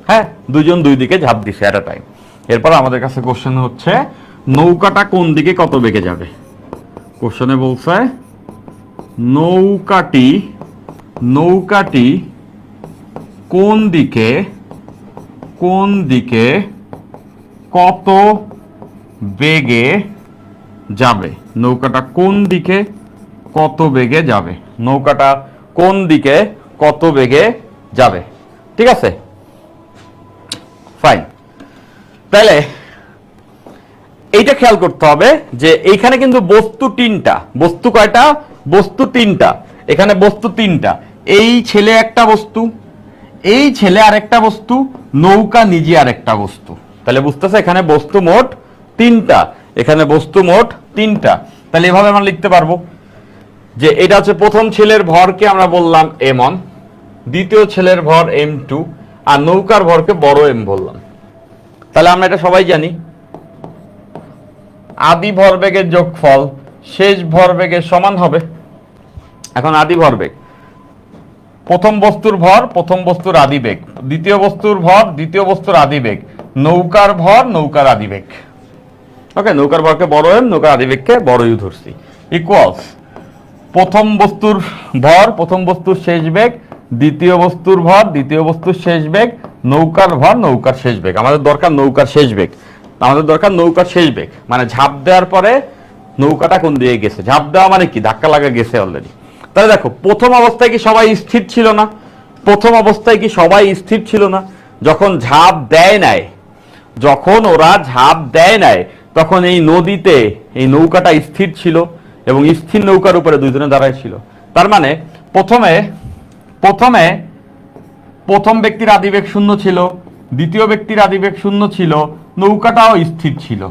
হ্যাঁ, দুইজন দুই দিকে ঝাঁপ দিছে এট আ টাইম। এরপর আমাদের কাছে কোশ্চেন হচ্ছে নৌকাটা কোন দিকে কত বেগে যাবে। কোশ্চেনে বলছে নৌকাটি কোন দিকে কত বেগে যাবে। নৌকাটা কোন দিকে কত বেগে যাবে, নৌকাটা কোন দিকে কত বেগে যাবে, ঠিক আছে? ফাইন, তাহলে এইটা খেয়াল করতে হবে যে এইখানে কিন্তু বস্তু তিনটা, বস্তু কয়টা? বস্তু তিনটা, এখানে বস্তু তিনটা। এই ছেলে একটা বস্তু, এই ছেলে আরেকটা বস্তু, নৌকা নিজে আরেকটা বস্তু। তাহলে বুঝতেছে এখানে বস্তু মোট তিনটা এখানে বস্তু মোট 3টা। তাহলে এভাবে আমরা লিখতে পারবো যে এটা হচ্ছে প্রথম ছেলের ভরকে আমরা বললাম m1, দ্বিতীয় ছেলের ভর m2, আর নৌকার ভরকে বড় m বললাম। তাহলে আমরা এটা সবাই জানি, আদি ভরবেগের যোগফল শেষ ভরবেগের সমান হবে। এখন আদি ভরবেগ, প্রথম বস্তুর ভর প্রথম বস্তুর আদিবেগ, দ্বিতীয় বস্তুর ভর দ্বিতীয় বস্তুর আদিবেগ, নৌকার ভর নৌকার আদিবেগ। ওকে, নৌকার ভরকে বড় m, নৌকার আদিবেগকে বড় u ধরছি, ইকুয়ালস প্রথম বস্তুর ভর প্রথম বস্তুর শেষ বেগ, দ্বিতীয় বস্তুর ভর দ্বিতীয় বস্তুর শেষ বেগ, নৌকার ভর নৌকার শেষ বেগ। আমাদের দরকার নৌকার শেষ বেগ, আমাদের দরকার নৌকার শেষ বেগ, মানে ঝাঁপ দেওয়ার পরে নৌকাটা কোন দিকে গেছে। ঝাঁপ দেওয়া মানে কি, ধাক্কা লাগা গেছে অলরেডি। তাহলে দেখো, প্রথম অবস্থায় কি সবাই স্থির ছিল না? প্রথম অবস্থায় কি সবাই স্থির ছিল না? যখন ঝাঁপ দেয় নাই, যখন ওরা ঝাঁপ দেয় নাই, তখন এই নদীতে এই নৌকাটা স্থির ছিল এবং স্থির নৌকার উপরে দুইজনে দাঁড়ায় ছিল। তার মানে প্রথম ব্যক্তির আদিবেগ 0 ছিল, দ্বিতীয় ব্যক্তির আদিবেগ 0 ছিল, নৌকাটাও স্থির ছিল।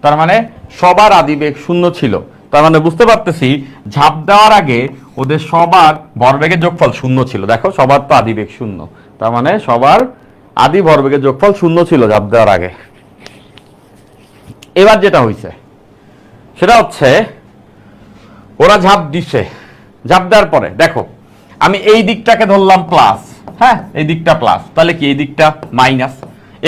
তার মানে সবার আদিবেগ 0 ছিল। তার মানে বুঝতে পারতেছি ঝাঁপ দেওয়ার আগে ওদের সবার ভরবেগের যোগফল 0 ছিল। দেখো, সবার তো আদিবেগ 0, তার মানে সবার আদি ভরবেগের যোগফল 0 ছিল ঝাঁপ দেওয়ার আগে। এবার যেটা হয়েছে সেটা হচ্ছে ওরা ঝাঁপ দিছে, ঝাঁপ দেওয়ার পরে দেখো আমি এই দিকটাকে ধরলাম প্লাস, হ্যাঁ এই দিকটা প্লাস, তাহলে কি এই দিকটা মাইনাস।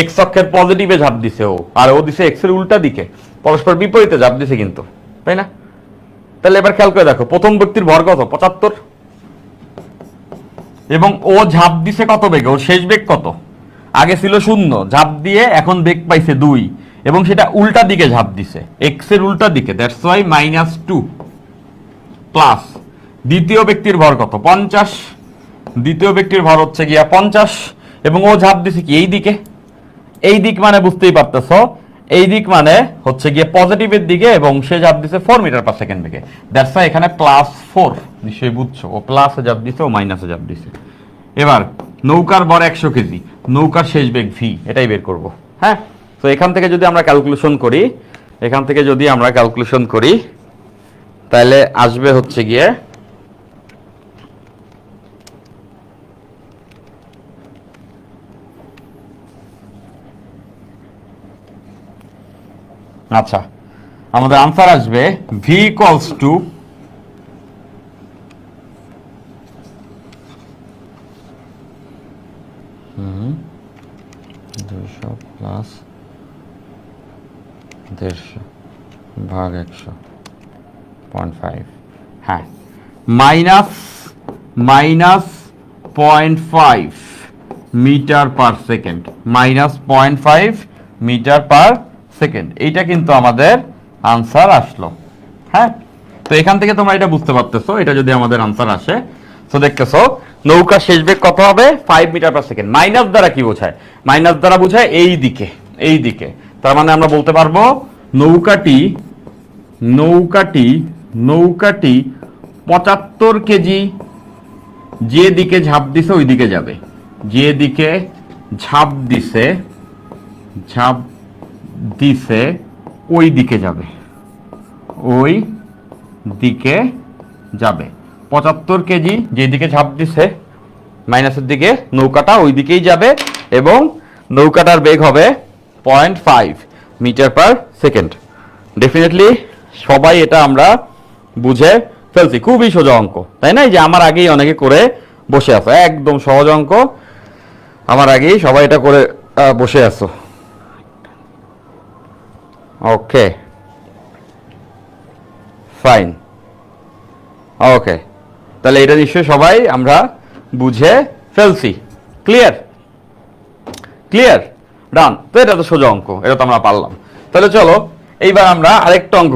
এক্স অক্ষের পজিটিভে ঝাঁপ দিছে ও, আর ও দিছে এক্স এর উল্টা দিকে, পরস্পর বিপরীতে ঝাঁপ দিছে কিন্তু, তাই না? তাহলে এবার খেয়াল করে দেখো, প্রথম ব্যক্তির ভর কত, 75, এবং ও ঝাঁপ দিছে কত বেগে, ওর শেষ বেগ কত, আগে ছিল 0, ঝাঁপ দিয়ে এখন বেগ পাইছে 2, এবং সেটা উল্টা দিকে ঝাঁপ দিছে, এক্স এর উল্টা দিকে, দ্যাটস ওয়াই -2 প্লাস দ্বিতীয় ব্যক্তির ভর কত, 50, দ্বিতীয় ব্যক্তির ভর হচ্ছে গিয়া 50, এবং ও ঝাঁপ দিছে কি এই দিকে, এই দিক মানে বুঝতেই পারতেছো, এই দিক মানে হচ্ছে গিয়ে পজিটিভের দিকে, এবং সে ঝাঁপ দিছে 4 মিটার পার সেকেন্ড বেগে, দ্যাটস ওয়াই এখানে +4, নিশ্চয়ই বুঝছো, ও প্লাসে ঝাঁপ দিছে ও মাইনাসে ঝাঁপ দিছে। এবার নৌকার ভর 100 কেজি, নৌকার শেষ বেগ ভি, এটাই বের করব। হ্যাঁ, তো এখান থেকে যদি আমরা ক্যালকুলেশন করি, তাহলে আসবে হচ্ছে গিয়ে আচ্ছা, আমাদের আনসার আসবে v ইকুয়ালস টু প্লাস 150 ভাগ 100.5, হ্যাঁ, minus 0.5 metre per second, -0.5 metre per second. এইটা কিন্তু আমাদের আনসার আসলো। হ্যাঁ, তো এখান থেকে তোমরা এটা বুঝতে পারতেছো, এটা যদি আমাদের আনসার আসে, তো দেখতেছো নৌকার শেষ বেগ কত হবে, 5 মিটার পার সেকেন্ড। মাইনাস দ্বারা কি বোঝায়, মাইনাস দ্বারা বোঝায় এই দিকে, এই দিকে। তার মানে আমরা বলতে পারবো নৌকাটি 75 কেজি যে দিকে ঝাঁপ দিছে ওই দিকে যাবে, যে দিকে ঝাঁপ দিছে ওই দিকে যাবে, ওই দিকে যাবে। 75 কেজি যেদিকে ঝাঁপ দিছে মাইনাসের দিকে, নৌকাটা ওই দিকেই যাবে, এবং নৌকাটার বেগ হবে 0.5 মিটার পার সেকেন্ড। ডেফিনেটলি সবাই এটা আমরা বুঝে ফেলছি, খুবই সোজা অঙ্ক, তাই না? এই যে আমার আগেই অনেকে করে বসে আছো, একদম সহজ অঙ্ক, আমার আগেই সবাই এটা করে বসে আছো। ওকে, ফাইন, ওকে, তাহলে এটা নিশ্চয়ই সবাই আমরা বুঝে ফেলছি। ক্লিয়ার, ডান। তো এটা তো সোজা অঙ্ক, এটা তো আমরা পারলাম। তাহলে চলো এইবার আমরা আরেকটা অঙ্ক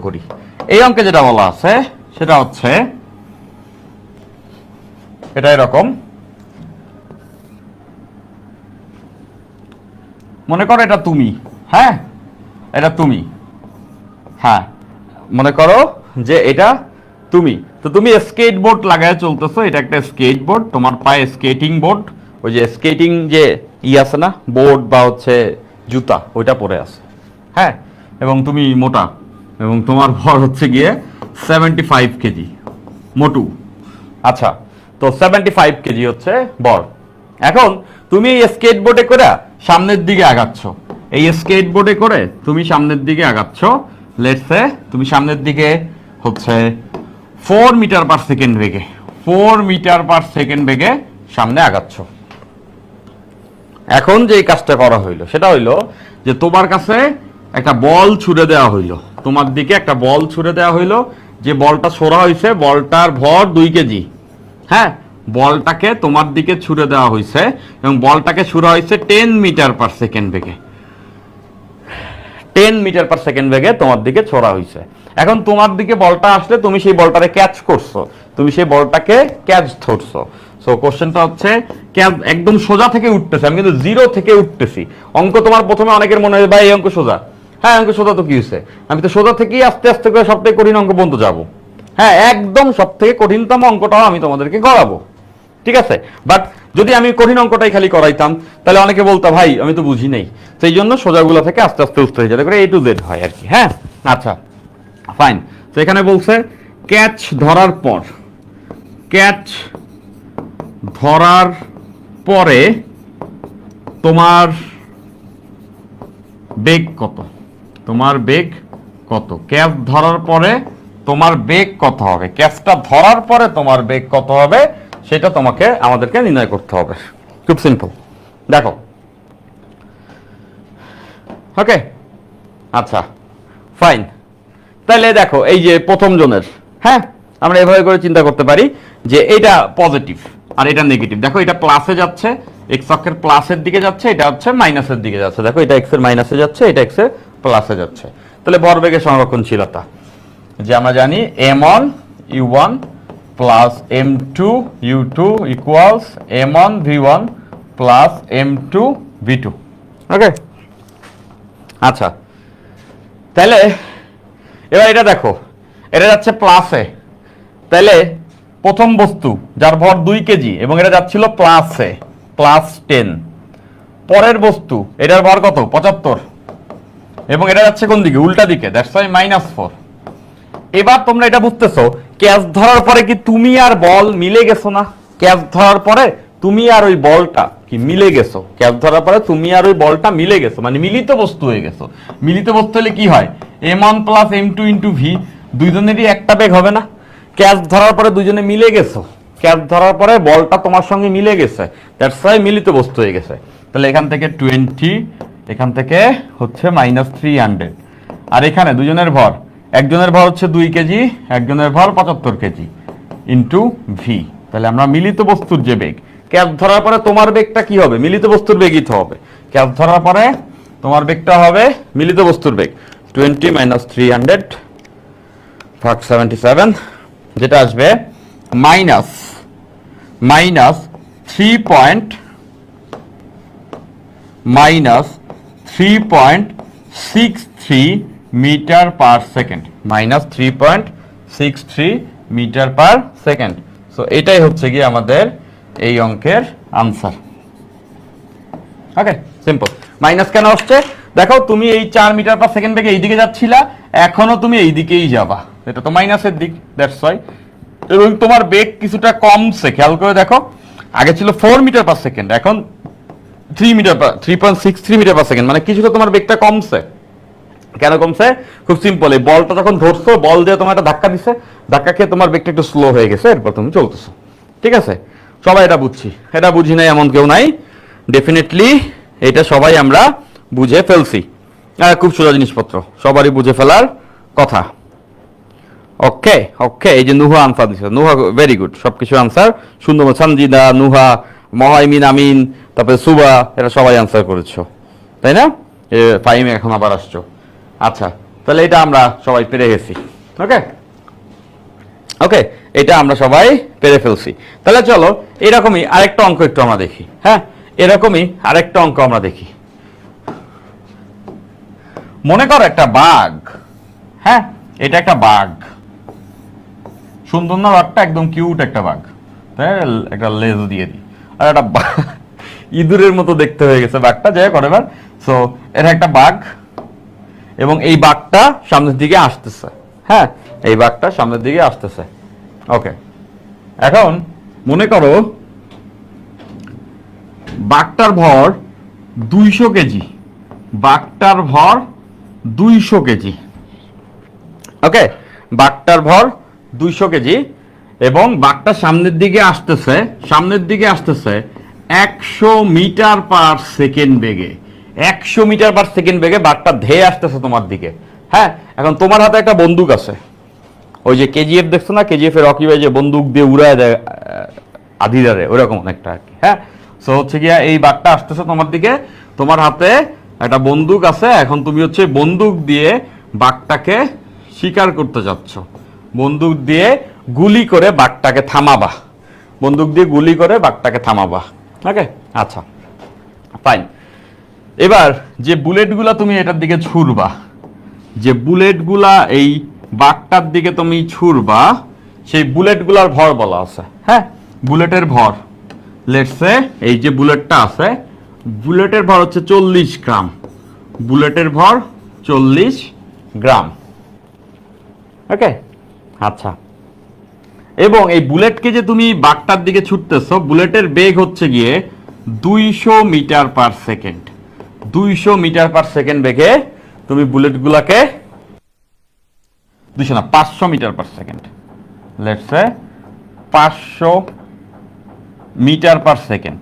করি। এই অঙ্কে যেটা বলা আছে সেটা হচ্ছে এটা এরকম, মনে করো এটা তুমি, হ্যাঁ এটা তুমি, হ্যাঁ মনে করো যে এটা তুমি, তো তুমি স্কেট বোর্ড লাগায় চলতেছো, এটা একটা স্কেট বোর্ড, তোমার পায়ে স্কেটিং বোর্ড, ওই যে স্কেটিং যে আছে না বোর্ড বা হচ্ছে জুতা, ওইটা পরে আছে। হ্যাঁ, এবং তুমি মোটা, এবং তোমার ভর হচ্ছে গিয়ে 75 কেজি, মোটু। আচ্ছা, তো 75 কেজি হচ্ছে বর। এখন তুমি এই স্কেটবোর্ডে করে সামনের দিকে আগাচ্ছ, এই স্কেটবোর্ডে করে তুমি সামনের দিকে আগাচ্ছ, লেটস সে তুমি সামনের দিকে হচ্ছে 4 মিটার পার সেকেন্ড বেগে, 4 মিটার পার সেকেন্ড বেগে সামনে আগাচ্ছ। এখন যে কাজটা করা হইলো সেটা হইলো যে তোমার কাছে একটা বল ছুড়ে দেওয়া হইলো, তোমার দিকে একটা বল ছুড়ে দেওয়া হইলো, যে বলটা ছোড়া হয়েছে বলটার ভর 2 কেজি। হ্যাঁ, বলটাকে তোমার দিকে ছুড়ে দেওয়া হয়েছে এবং বলটাকে ছুড়া হয়েছে 10 মিটার পার সেকেন্ড বেগে, 10 মিটার পার সেকেন্ড বেগে তোমার দিকে ছোড়া হয়েছে। এখন তোমার দিকে বলটা আসলে তুমি সেই বলটাকে ক্যাচ করছো, তুমি সেই বলটাকে ক্যাচ ধরছো। সো কোশ্চেনটা হচ্ছে ক্যাচ একদম সোজা থেকে উঠতেছে, আমি কিন্তু জিরো থেকে উঠতেছি। অঙ্ক তোমার প্রথমে অনেকের মনে হয় ভাই এই অঙ্ক সোজা, হ্যাঁ অঙ্ক সোজা তো কি হয়েছে, আমি তো সোজা থেকেই আস্তে আস্তে করে সবথেকে কঠিন অঙ্ক পর্যন্ত যাবো। হ্যাঁ, একদম সব থেকে কঠিনতম অঙ্কটাও আমি তোমাদেরকে করাবো, ঠিক আছে। বাট যদি আমি কঠিন অঙ্কটাই খালি করাইতাম তাহলে অনেকে বলতো ভাই আমি তো বুঝি নাই, সেই জন্য সোজাগুলো থেকে আস্তে আস্তে উঠতে হয়ে যাতে করে A to Z হয় আর কি। হ্যাঁ, আচ্ছা ফাইন। তো এখানে বলছে ক্যাচ ধরার পর, ক্যাচ ধরার পরে তোমার বেগ কত, তোমার বেগ কত, ক্যাচ ধরার পরে তোমার বেগ কত হবে, ক্যাচটা ধরার পরে তোমার বেগ কত হবে সেটা তোমাকে আমাদেরকে নির্ণয় করতে হবে। খুব সিম্পল, দেখো। ওকে, আচ্ছা ফাইন। তাহলে দেখো এই যে প্রথম জনের, হ্যাঁ আমরা এভাবে করে চিন্তা করতে পারি যে এটা পজিটিভ আর এটা নেগেটিভ। দেখো এটা প্লাসে যাচ্ছে, এক্স অক্ষের প্লাসের দিকে যাচ্ছে, এটা হচ্ছে মাইনাসের দিকে যাচ্ছে। দেখো এটা এক্স এর মাইনাসে যাচ্ছে, এটা এক্স এর প্লাসে যাচ্ছে। তাহলে ভরবেগের সংরক্ষণশীলতা যে আমরা জানি m1 u1 plus m2 u2 equals m1 v1 plus m2 v2। ওকে, আচ্ছা তাহলে এবার এটা দেখো, এটা যাচ্ছে প্লাসে, তাহলে প্রথম বস্তু যার ভর 2 কেজি এবং এটা যাচ্ছিল প্লাসে, প্লাস 10। পরের বস্তু এটার ভর কত, 75, এবং এটা যাচ্ছে কোন দিকে, উল্টা দিকে, দ্যাটস ওয়াই -4। এবার তোমরা এটা বুঝতেছো ক্যাচ ধরার পরে কি তুমি আর বল মিলে গেছো না, ক্যাচ ধরার পরে তুমি আর ওই বলটা কি মিলে গেছো, ক্যাচ ধরার পরে তুমি আর ওই বলটা মিলে গেছো, মানে মিলিত বস্তু হয়ে গেছো। মিলিত বস্তু হলে কি হয়, m1 plus m2 into v, দুইজনেরই একটা বেগ হবে না। ক্যাচ ধরার পরে দুইজনে মিলে গেছো, ক্যাচ ধরার পরে বলটা তোমার সঙ্গে মিলে গেছে, দ্যাটস ওয়াই মিলিত বস্তু হয়ে গেছে। তাহলে এখান থেকে 20, এখান থেকে হচ্ছে -300, আর এখানে দুজনের ভর, একজনের ভর হচ্ছে 2 কেজি, একজনের ভর 75 কেজি ইন্টু ভি। তাহলে আমরা মিলিত বস্তুর যে বেগ, ক্যাচ ধরার পরে তোমার বেগটা কি হবে, মিলিত বস্তুর বেগই তো হবে। ক্যাচ ধরার পরে তোমার বেগটা হবে মিলিত বস্তুর বেগ, 20 - 300 ভাগ 77, যেটা আসবে minus 3.63 metre per second, -3.63 metre per second. So এটাই হচ্ছে কি আমাদের এই অঙ্কের আনসার। ওকে, সিম্পল। মাইনাস কেন আসছে দেখো, তুমি এই 4 মিটার পার সেকেন্ড বেগে এইদিকে যাচ্ছিলা, এখনো তুমি এই দিকেই যাবা, এটা তো মাইনাসের দিক, দ্যাটস ওয়াই। এবং তোমার বেগ কিছুটা কমছে, খেয়াল করে দেখো, আগে ছিল 4 মিটার পার সেকেন্ড, এখন 3.63 মিটার পার সেকেন্ড, মানে কিছুটা তোমার বেগটা কমছে। কেন কমছে, খুব সিম্পল, এই বলটা যখন ধরছো, বল দিয়ে তোমার একটা ধাক্কা দিচ্ছে, ধাক্কা খেয়ে তোমার বেগটা একটু স্লো হয়ে গেছে, এরপর তুমি চলতেছো। ঠিক আছে, সবাই এটা বুঝছি, এটা বুঝি নাই এমন কেউ নাই, ডেফিনেটলি এটা সবাই আমরা বুঝে ফেলছি। খুব সোজা জিনিসপত্র, সবারই বুঝে ফেলার কথা। ওকে ওকে, এই যে নুহা আনসার দিচ্ছে, নুহা ভেরি গুড, সবকিছু আনসার সুন্দর। সঞ্জিদা, নুহা, মহাইমিন, আমিন, তারপরে সুবা, এরা সবাই আনসার করেছো, তাই না? ফাইমে এখন আবার আসছো। আচ্ছা, তাহলে এটা আমরা সবাই পেরে গেছি। ওকে ওকে, এটা আমরা সবাই পেরে ফেলছি। তাহলে চলো এরকমই আরেকটা অঙ্ক একটু আমরা দেখি। হ্যাঁ, এরকমই আরেকটা অঙ্ক আমরা দেখি। মনে করো একটা বাঘ, হ্যাঁ এটা একটা বাঘ, সুন্দর না বাঘটা, একদম কিউট একটা বাঘ, তাই একটা লেজ দিয়ে দিই, আর একটা ইঁদুরের মতো দেখতে হয়ে গেছে বাঘটা, যাই করে এবার। সো এটা একটা বাঘ, এবং এই বাঘটা সামনের দিকে আসতেছে। হ্যাঁ, এই বাঘটা সামনের দিকে আসতেছে। ওকে, এখন মনে করো বাঘটার ভর 200 কেজি, বাঘটার ভর 200 কেজি। ওকে, বাঘটার ভর 200 কেজি এবং বাঘটা সামনের দিকে আসতেছে 100 মিটার পার সেকেন্ড বেগে। 100 মিটার পার সেকেন্ড বেগে বাঘটা ধেয়ে আসতেছে তোমার দিকে। হ্যাঁ, এখন তোমার হাতে একটা বন্দুক আছে, ওই যে কেজিএফ দেখছো না, কেজিএফ এর রকি ভাই যে বন্দুক দিয়ে উড়ায় দেয় আধিদারে, ওরকম একটা আর কি। হ্যাঁ, সো হচ্ছে গিয়া এই বাঘটা আসতেছে তোমার দিকে, তোমার হাতে একটা বন্দুক আছে, এখন তুমি হচ্ছে বন্দুক দিয়ে বাঘটাকে শিকার করতে যাচ্ছ, বন্দুক দিয়ে গুলি করে বাঘটাকে থামাবা, বন্দুক দিয়ে গুলি করে বাঘটাকে থামাবা। ওকে, আচ্ছা ফাইন। এবার যে বুলেটগুলা তুমি এটার দিকে ছুড়বা, যে বুলেটগুলা এই বাঘটার দিকে তুমি ছুড়বা, সেই বুলেটগুলার ভর বলা আছে। হ্যাঁ, বুলেটের ভর, লেটস সে এই যে বুলেটটা আছে, বুলেটের ভর হচ্ছে 40 গ্রাম, বুলেটের ভর 40 গ্রাম। ওকে, আচ্ছা। এবং এই বুলেটকে যে তুমি বাঘটার দিকে ছুটতেছো, বুলেটের বেগ হচ্ছে গিয়ে 200 metre per second. 200 metre per second বেগে তুমি বুলেটগুলাকে, 200 না 500 metre per second, let's say 500 metre per second,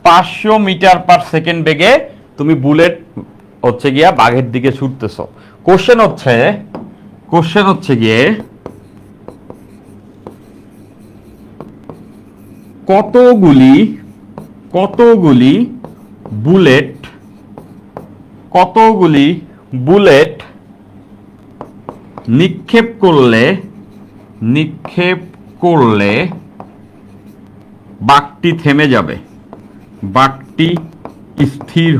500 metre per second বেগে তুমি বুলেট হচ্ছে গিয়া বাঘের দিকে ছুটতেছো। কোশ্চেন হচ্ছে গিয়ে কতগুলি বুলেট নিক্ষেপ করলে বাঘটি থেমে যাবে, বাঘটি স্থির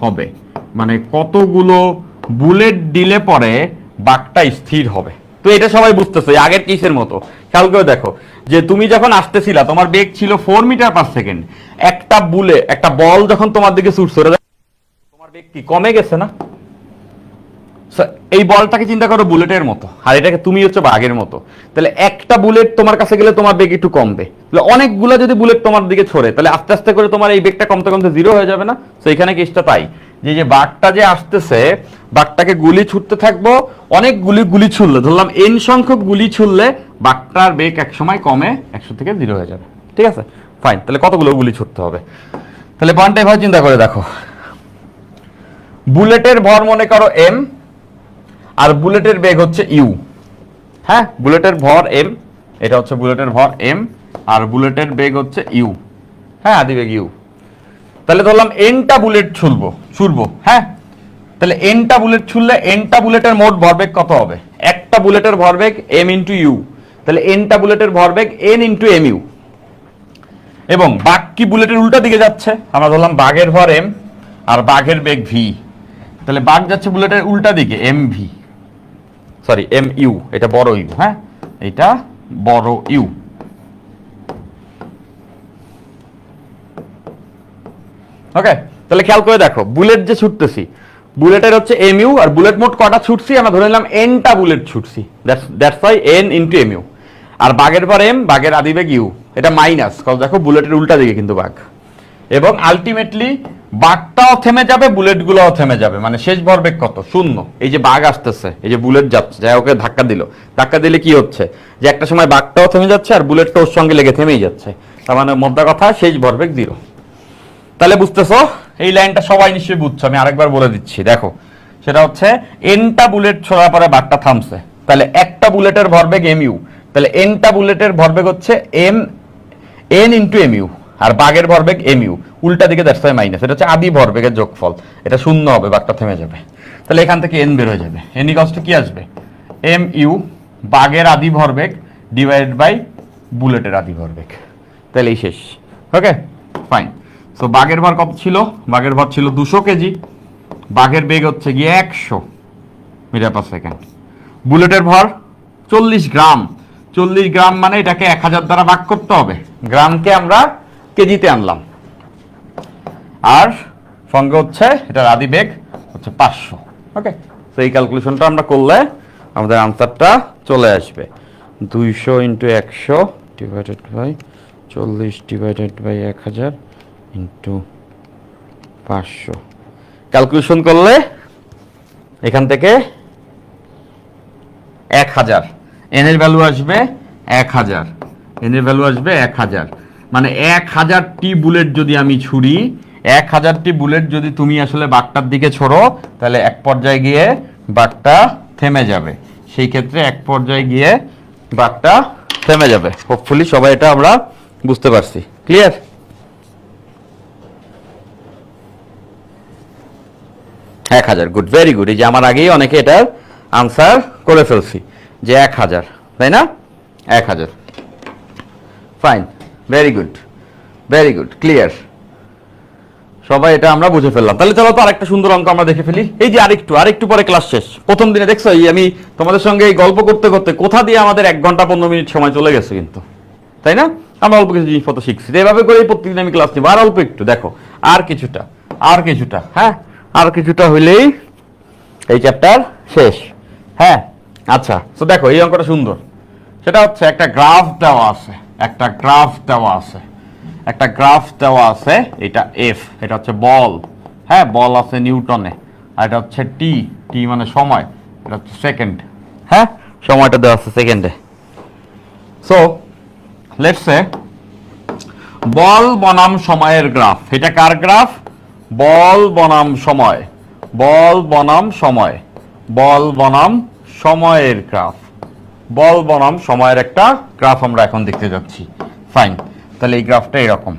হবে, মানে কতগুলো বুলেট দিলে পরে বাঘটা স্থির হবে। তো এটা সবাই বুঝতেছে, আগের কেসের মতো। খেয়াল করে দেখো যে তুমি যখন আসতেছিলা তোমার বেগ ছিল 4 মিটার পার সেকেন্ড, একটা বল যখন তোমার দিকে ছুটছে, তোমার বেগ কি কমে গেছে না? এই বলটাকে চিন্তা করো বুলেটের মতো, আর এটাকে তুমি হচ্ছে বাঘের মতো। তাহলে একটা বুলেট তোমার কাছে গেলে তোমার বেগ একটু কমবে, তাহলে অনেকগুলো যদি বুলেট তোমার দিকে ছড়ে, তাহলে আস্তে আস্তে করে তোমার এই বেগটা কমতে কমতে 0 হয়ে যাবে না? তো এখানে কেসটা তাই, যে বাঘটা যে আসতেছে, বাঘটাকে গুলি ছুটতে থাকবো, অনেক গুলি ছুড়লে, ধরলাম n সংখ্যক গুলি ছুড়লে বাঘটার বেগ এক সময় কমে 100 থেকে 0 হয়ে যাবে। ঠিক আছে, ফাইন। তাহলে কতগুলো গুলি ছুটতে হবে? তাহলে পয়েন্টটা এভাবে চিন্তা করে দেখো, বুলেটের ভর মনে করো m, আর বুলেটের বেগ হচ্ছে u। হ্যাঁ, বুলেটের ভর m, এটা হচ্ছে বুলেটের ভর m, আর বুলেটের বেগ হচ্ছে u। হ্যাঁ, আদি বেগ u। তাহলে ধরলাম nটা বুলেট ছুড়বো। হ্যাঁ, তাহলে nটা বুলেট ছুড়লে nটা বুলেটের মোট ভরবেগ কত হবে? একটা বুলেটের ভরবেগ m ইন্টু u, তাহলে nটা বুলেটের ভরবেগ n ইন্টু mu। এবং বাঘ কি বুলেটের উল্টা দিকে যাচ্ছে, আমরা ধরলাম বাঘের ভর m আর বাঘের বেগ v, তাহলে বাঘ যাচ্ছে বুলেটের উল্টা দিকে mu, এটা বড় u। হ্যাঁ, এটা বড় u। ওকে, তাহলে খেয়াল করে দেখো, বুলেট যে ছুটতেছি, বুলেটের হচ্ছে mu, আর বুলেট মোট কটা ছুটছি আমরা ধরে নিলাম nটা বুলেট ছুটছি, that's why n into mu। আর বাঘের পর m, বাঘের আদিবেগ u, এটা মাইনাস, কারণ দেখো বুলেটের উল্টা দিকে কিন্তু বাঘ। এবং আলটিমেটলি বাঘটাও থেমে যাবে, বুলেটগুলোও থেমে যাবে, মানে শেষ ভরবেগ কত? 0। এই যে বাঘ আসতেছে, এই যে বুলেট যাচ্ছে, যাই ওকে ধাক্কা দিলে কি হচ্ছে, যে একটা সময় বাঘটাও থেমে যাচ্ছে আর বুলেটটা ওর সঙ্গে লেগে থেমেই যাচ্ছে, তার মানে মোদ্দা কথা শেষ ভরবেগ 0। তাহলে বুঝতেছো, এই লাইনটা সবাই নিশ্চয়ই বুঝছো, আমি আরেকবার বলে দিচ্ছি। দেখো, সেটা হচ্ছে nটা বুলেট ছোড়ার পরে বাঘটা থামছে, তাহলে একটা বুলেটের ভরবেগ mu, তাহলে nটা বুলেটের ভরবেগ হচ্ছে n ইন্টু mu, আর বাঘের ভরবেগ mu, উল্টা দিকে দ্যাটস ওয়াই মাইনাস, এটা হচ্ছে আদি ভরবেগের যোগফল, এটা 0 হবে, বাঘটা থেমে যাবে। তাহলে এখান থেকে n বের হয়ে যাবে, n ইকুয়ালস টু কি আসবে? mu বাঘের আদি ভরবেগ ডিভাইডেড বাই বুলেটের আদি ভরবেগ, তাহলে এই শেষ। ওকে, ফাইন। সো বাঘের ভর কত ছিল? বাঘের ভর ছিল 200 কেজি, বাঘের বেগ হচ্ছে গিয়ে 100 মিটার পার সেকেন্ড, বুলেটের ভর 40 গ্রাম। 40 গ্রাম মানে এটাকে 1000 দ্বারা ভাগ করতে হবে, গ্রামকে আমরা কেজিতে আনলাম, আর সঙ্গে হচ্ছে এটার আদি বেগ হচ্ছে 500। ওকে, তো এই ক্যালকুলেশনটা আমরা করলে আমাদের আনসারটা চলে আসবে 200 × 100 divided by 40 divided by 1000 into 500। Calculation করলে এখান থেকে 1000 এন এর ভ্যালু আসবে 1000, এন এর ভ্যালু আসবে 1000। মানে 1000টি বুলেট যদি আমি ছুড়ি, 1000টি বুলেট যদি তুমি আসলে বাঘটার দিকে ছোড়ো, তাহলে এক পর্যায়ে গিয়ে বাঘটা থেমে যাবে। সেই ক্ষেত্রে এক পর্যায়ে গিয়ে বাঘটা থেমে যাবে। হোপফুলি সবাই এটা আমরা বুঝতে পারছি। ক্লিয়ার? এক 1000, গুড, ভেরি গুড। এই যে আমার আগেই অনেকে এটার আনসার করে ফেলছি যে 1000, তাই না? 1000, fine, very good, very good, clear. সবাই এটা আমরা বুঝে ফেললাম। তাহলে চলো তো আরেকটা সুন্দর অঙ্ক আমরা দেখে ফেলি। এই যে আরেকটু পরে ক্লাস শেষ। প্রথম দিনে দেখছো এই আমি তোমাদের সঙ্গে এই গল্প করতে করতে কোথা দিয়ে আমাদের 1 ঘন্টা 15 মিনিট সময় চলে গেছে কিন্তু, তাই না? আমরা অল্প কিছু জিনিসপত্র শিখছি, এভাবে করে প্রত্যেকদিন আমি ক্লাস নিব। আর অল্প একটু দেখো, আর কিছুটা, হ্যাঁ, আর কিছুটা হইলেই এই চ্যাপ্টার শেষ। হ্যাঁ, আচ্ছা, তো দেখো এই অঙ্কটা সুন্দর। সেটা হচ্ছে একটা গ্রাফ দেওয়া আছে, একটা গ্রাফ দেওয়া আছে, এটা এফ, এটা হচ্ছে বল। হ্যাঁ, বল আছে নিউটনে, আর এটা হচ্ছে টি মানে সময়, এটা হচ্ছে সেকেন্ড। হ্যাঁ, সময়টা দেওয়া আছে সেকেন্ডে। সো লেটস সে বল বনাম সময়ের গ্রাফ। এটা কার গ্রাফ? বল বনাম সময়, বল বনাম সময়ের গ্রাফ, বল বনাম সময়ের একটা গ্রাফ আমরা এখন দেখতে যাচ্ছি। ফাইন, তাহলে এই গ্রাফটা এরকম।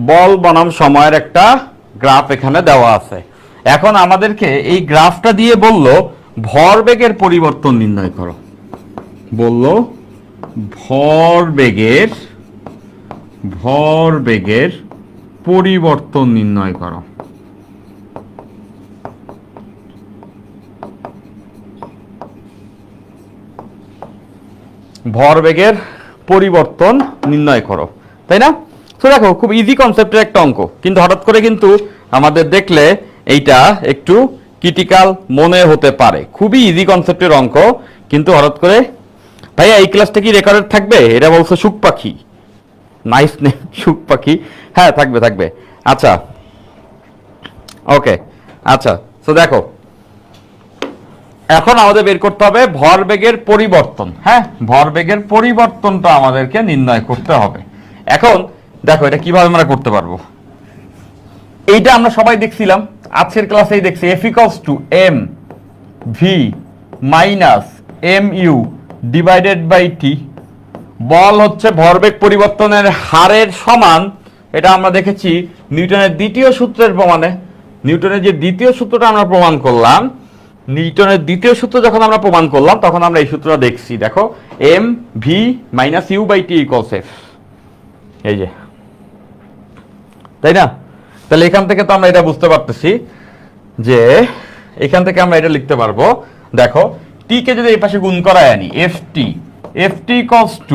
বল বনাম সময়ের একটা গ্রাফ এখানে দেওয়া আছে। এখন আমাদেরকে এই গ্রাফটা দিয়ে বলল ভরবেগের পরিবর্তন নির্ণয় করো। বলল ভরবেগের পরিবর্তন নির্ণয় করো। ভরবেগের পরিবর্তন নির্ণয় করো, তাই না? তো দেখো খুব ইজি কনসেপ্টের একটা অঙ্ক, কিন্তু হঠাৎ করে কিন্তু আমাদের দেখলে এইটা একটু ক্রিটিক্যাল মনে হতে পারে। খুবই ইজি কনসেপ্টের অঙ্ক, কিন্তু হঠাৎ করে ভাইয়া এই ক্লাসটা কি রেকর্ডেড থাকবে? এটা বলছে সুখ পাখি, নাইস নেম, সুখ পাখি। হ্যাঁ, থাকবে। আচ্ছা, ওকে, আচ্ছা, তো দেখো এখন আমাদের বের করতে হবে ভরবেগের পরিবর্তন। হ্যাঁ, ভরবেগের পরিবর্তনটা আমাদেরকে নির্ণয় করতে হবে। এখন দেখো এটা কিভাবে আমরা করতে পারবো। এইটা আমরা সবাই দেখছিলাম, আজকের ক্লাসেই দেখছি, F = mv - mu divided by T. বল হচ্ছে ভরবেগ পরিবর্তনের হারের সমান। এটা আমরা দেখেছি নিউটনের দ্বিতীয় সূত্রের প্রমাণে। নিউটনের যে দ্বিতীয় সূত্রটা আমরা প্রমাণ করলাম, নিউটনের দ্বিতীয় সূত্র যখন আমরা প্রমাণ করলাম তখন আমরা এই সূত্রটা দেখছি। দেখো mv - u/t = f, এই যে, তাই না? তাহলে এখান থেকে তো আমরা এটা বুঝতে পারতেছি যে এখান থেকে আমরা এটা লিখতে পারবো। দেখো টি কে যদি এই পাশে গুণ করায় আনি, ft =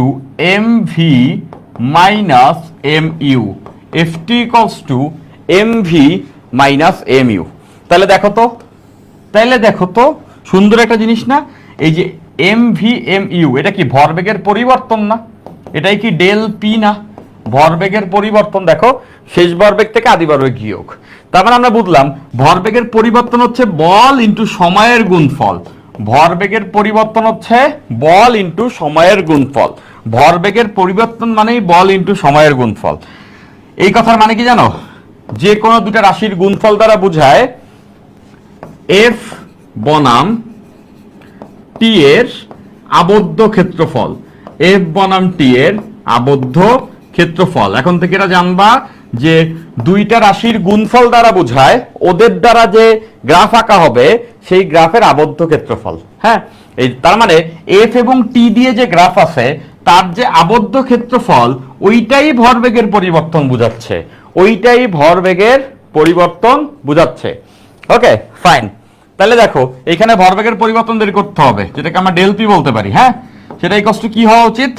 mv - mu, ft = mv - mu। তাহলে দেখো তো সুন্দর একটা জিনিস না? এই যে mv mu, এটা কি ভরবেগের পরিবর্তন না? এটাই কি ডেল পি না? ভরবেগের পরিবর্তন। দেখো শেষ ভরবেগ থেকে আদি ভরবেগ বিয়োগ। তার মানে আমরা বুঝলাম ভরবেগের পরিবর্তন হচ্ছে বল ইন্টু সময়ের গুণফল। ভরবেগের পরিবর্তন হচ্ছে বল ইন্টু সময়ের গুণফল। ভরবেগের পরিবর্তন মানেই বল ইন্টু সময়ের গুণফল। এই কথার মানে কি জানো? যে কোনো দুটা রাশির গুণফল দ্বারা বোঝায় এফ বনাম টি এর আবদ্ধ ক্ষেত্রফল। এফ বনাম টি এর আবদ্ধ ক্ষেত্রফল। এখন থেকে এটা জানবা যে দুইটা রাশির গুণফল দ্বারা বোঝায় ওদের দ্বারা যে গ্রাফ আঁকা হবে সেই গ্রাফের আবদ্ধ ক্ষেত্রফল। হ্যাঁ, এই তার মানে এফ এবং টি দিয়ে যে গ্রাফ আছে তার যে আবদ্ধ ক্ষেত্রফল ওইটাই ভরবেগের পরিবর্তন বোঝাচ্ছে, ওইটাই ভরবেগের পরিবর্তন বোঝাচ্ছে। Okay fine. তাহলে দেখো এখানে ভরবেগের পরিবর্তন বের করতে হবে, যেটাকে আমরা ডেল পি বলতে পারি। হ্যাঁ, সেটা ইকুয়াল টু কি হওয়া উচিত?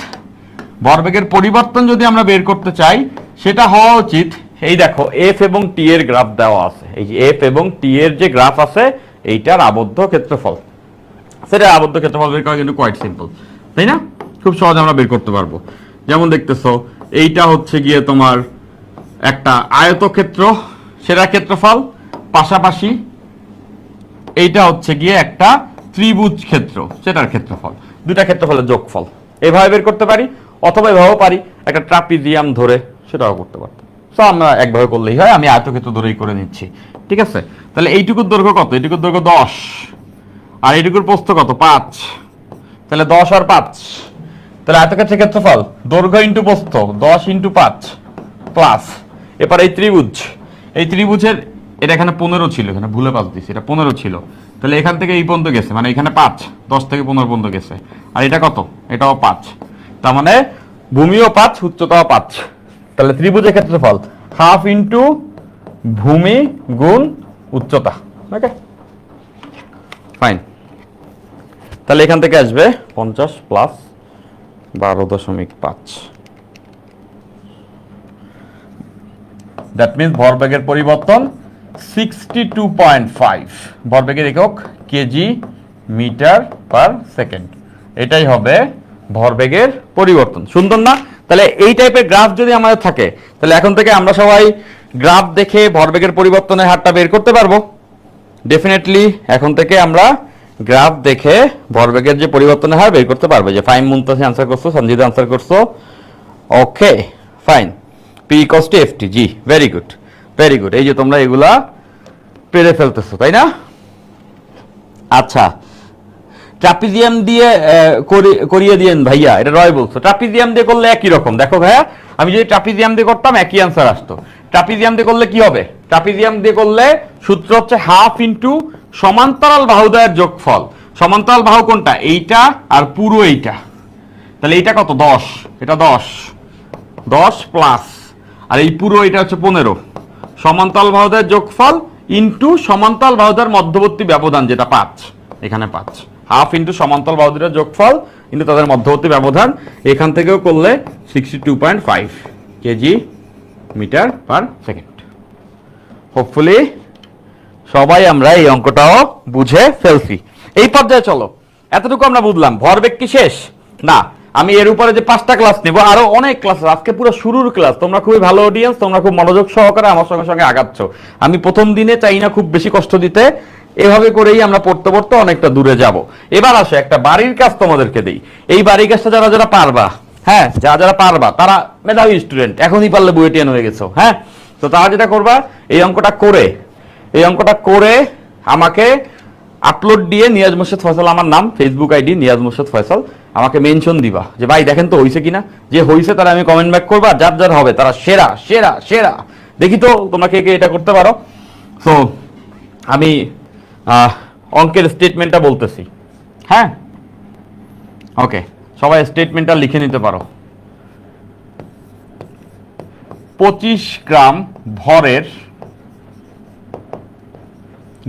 ভরবেগের পরিবর্তন যদি আমরা বের করতে চাই সেটা হওয়া উচিত, এই দেখো এফ এবং টি এর গ্রাফ দেওয়া আছে, এই যে এফ এবং টি এর যে গ্রাফ আছে এইটার আবদ্ধ ক্ষেত্রফল, সেটা আবদ্ধ ক্ষেত্রফল বের করা কিন্তু কোয়াইট সিম্পল, তাই না? খুব সহজে আমরা বের করতে পারবো। যেমন দেখতেছো এইটা হচ্ছে গিয়ে তোমার একটা আয়তক্ষেত্র, সেটা ক্ষেত্রফল, পাশাপাশি এইটা হচ্ছে গিয়ে একটা ত্রিভুজ ক্ষেত্র, সেটার ক্ষেত্রফল, দুটা ক্ষেত্রফলের যোগফল। এভাবে বের করতে পারি, অথবা এভাবেও পারি, একটা ট্রাপিজিয়াম ধরে সেটাও করতে পারতাম। তো আমরা একভাবে করলেই হয়, আমি আয়তক্ষেত্র ধরেই করে নিচ্ছি, ঠিক আছে? তাহলে এইটুকুর দৈর্ঘ্য কত? এইটুকুর দৈর্ঘ্য 10, আর এইটুকুর প্রস্থ কত? 5। তাহলে 10 আর 5, তাহলে আয়তক্ষেত্রের ক্ষেত্রফল দৈর্ঘ্য ইন্টু প্রস্থ 10 ইন্টু 5 প্লাস, এবার এই ত্রিভুজ, এই ত্রিভুজের এটা এখানে 15 ছিল, এখানে ভুলে 5 দিছি, এটা 15 ছিল, তাহলে এখান থেকে এই পর্যন্ত গেছে, মানে এখানে 5, 10 থেকে 15 পর্যন্ত গেছে, আর এটা কত? এটাও 5, তার মানে ভূমিও 5, উচ্চতাও 5। তাহলে ত্রিভুজের ক্ষেত্রফল হাফ ইন্টু ভূমি গুণ উচ্চতা। Okay fine. তাহলে এখান থেকে আসবে 50 প্লাস 12.5, দ্যাট মিন্স ভরবেগের পরিবর্তন 62.5, ভরবেগের একক কেজি মিটার পার সেকেন্ড, এটাই হবে ভরবেগের পরিবর্তন। সুন্দর না? তাহলে এই টাইপের গ্রাফ যদি আমাদের থাকে, তাহলে এখন থেকে আমরা সবাই গ্রাফ দেখে ভরবেগের পরিবর্তনের হারটা বের করতে পারবো। ডেফিনেটলি এখন থেকে আমরা গ্রাফ দেখে ভরবেগের যে পরিবর্তনের হার বের করতে পারবো। যে ফাইন মুনতাসি আনসার করছো, সঞ্জিত আনসার করছো, okay fine. P equals to FT, G very good, very good. এই যে তোমরা এগুলা পেরে ফেলতেছো, তাই না? আচ্ছা, ট্রাপিজিয়াম দিয়ে করিয়ে দিয়েন ভাইয়া, এটা রয় বলছো। ট্রাপিজিয়াম দিয়ে করলে একই রকম। দেখো ভাইয়া, আমি যদি ট্রাপিজিয়াম দিয়ে করতাম একই আনসার আসতো। ট্রাপিজিয়াম দিয়ে করলে কি হবে? ট্রাপিজিয়াম দিয়ে করলে সূত্র হচ্ছে হাফ ইন্টু সমান্তরাল বাহুদ্বয়ের যোগফল। সমান্তরাল বাহু কোনটা? এইটা আর পুরো এইটা। তাহলে এইটা কত? 10, এটা 10 প্লাস, আর এই পুরো এটা হচ্ছে 15। সমান্তরাল বাহুদ্বয়ের যোগফল ইন্টু সমান্তরাল বাহুদ্বয়ের মধ্যবর্তী ব্যবধান, যেটা 5, এখানে 5। হাফ ইন্টু সমান্তরাল বাহুদ্বয়ের যোগফল ইন্টু তাদের মধ্যবর্তী ব্যবধান। এখান থেকেও করলে 62.5 KG metre per second. Hopefully সবাই আমরা এই অঙ্কটাও বুঝে ফেলছি। এই পর্যায়ে চলো, এতটুকু আমরা বুঝলাম। ভরবেগ কি শেষ? না, আমি এর উপরে যে 5টা ক্লাস নেব, আরো অনেক ক্লাস, আজকে পুরো শুরুর ক্লাস। তোমরা খুবই ভালো অডিয়েন্স, তোমরা খুব মনোযোগ সহকারে আমার সঙ্গে সঙ্গে আগাচ্ছ। আমি প্রথম দিনে চাই না খুব বেশি কষ্ট দিতে, এভাবে করেই আমরা পড়তে পড়তে অনেকটা দূরে যাব। এবার আসো একটা বাড়ির কাজ তোমাদেরকে দেই। এই বাড়ির কাজটা যারা যারা পারবা, হ্যাঁ যারা যারা পারবা, তারা মেধাবী স্টুডেন্ট, এখনই পারলে বুয়েটিয়ান হয়ে গেছো, হ্যাঁ। তো তারা যেটা করবা, এই অঙ্কটা করে আমাকে আপলোড দিয়ে, নিয়াজ মোর্শেদ ফয়সাল আমার নাম, ফেসবুক আইডি নিয়াজ মোর্শেদ ফয়সাল, আমাকে মেনশন দিবা যে ভাই দেখেন তো হইছে কিনা। যে হইছে তারা আমি কমেন্ট ব্যাক করবা, যার যার হবে তারা সেরা সেরা সেরা। দেখি তো তোমরা কে কে এটা করতে পারো। সো আমি অঙ্কের স্টেটমেন্টটা বলতেছি, হ্যাঁ ওকে, সবাই স্টেটমেন্টটা লিখে নিতে পারো। 25 গ্রাম ভরের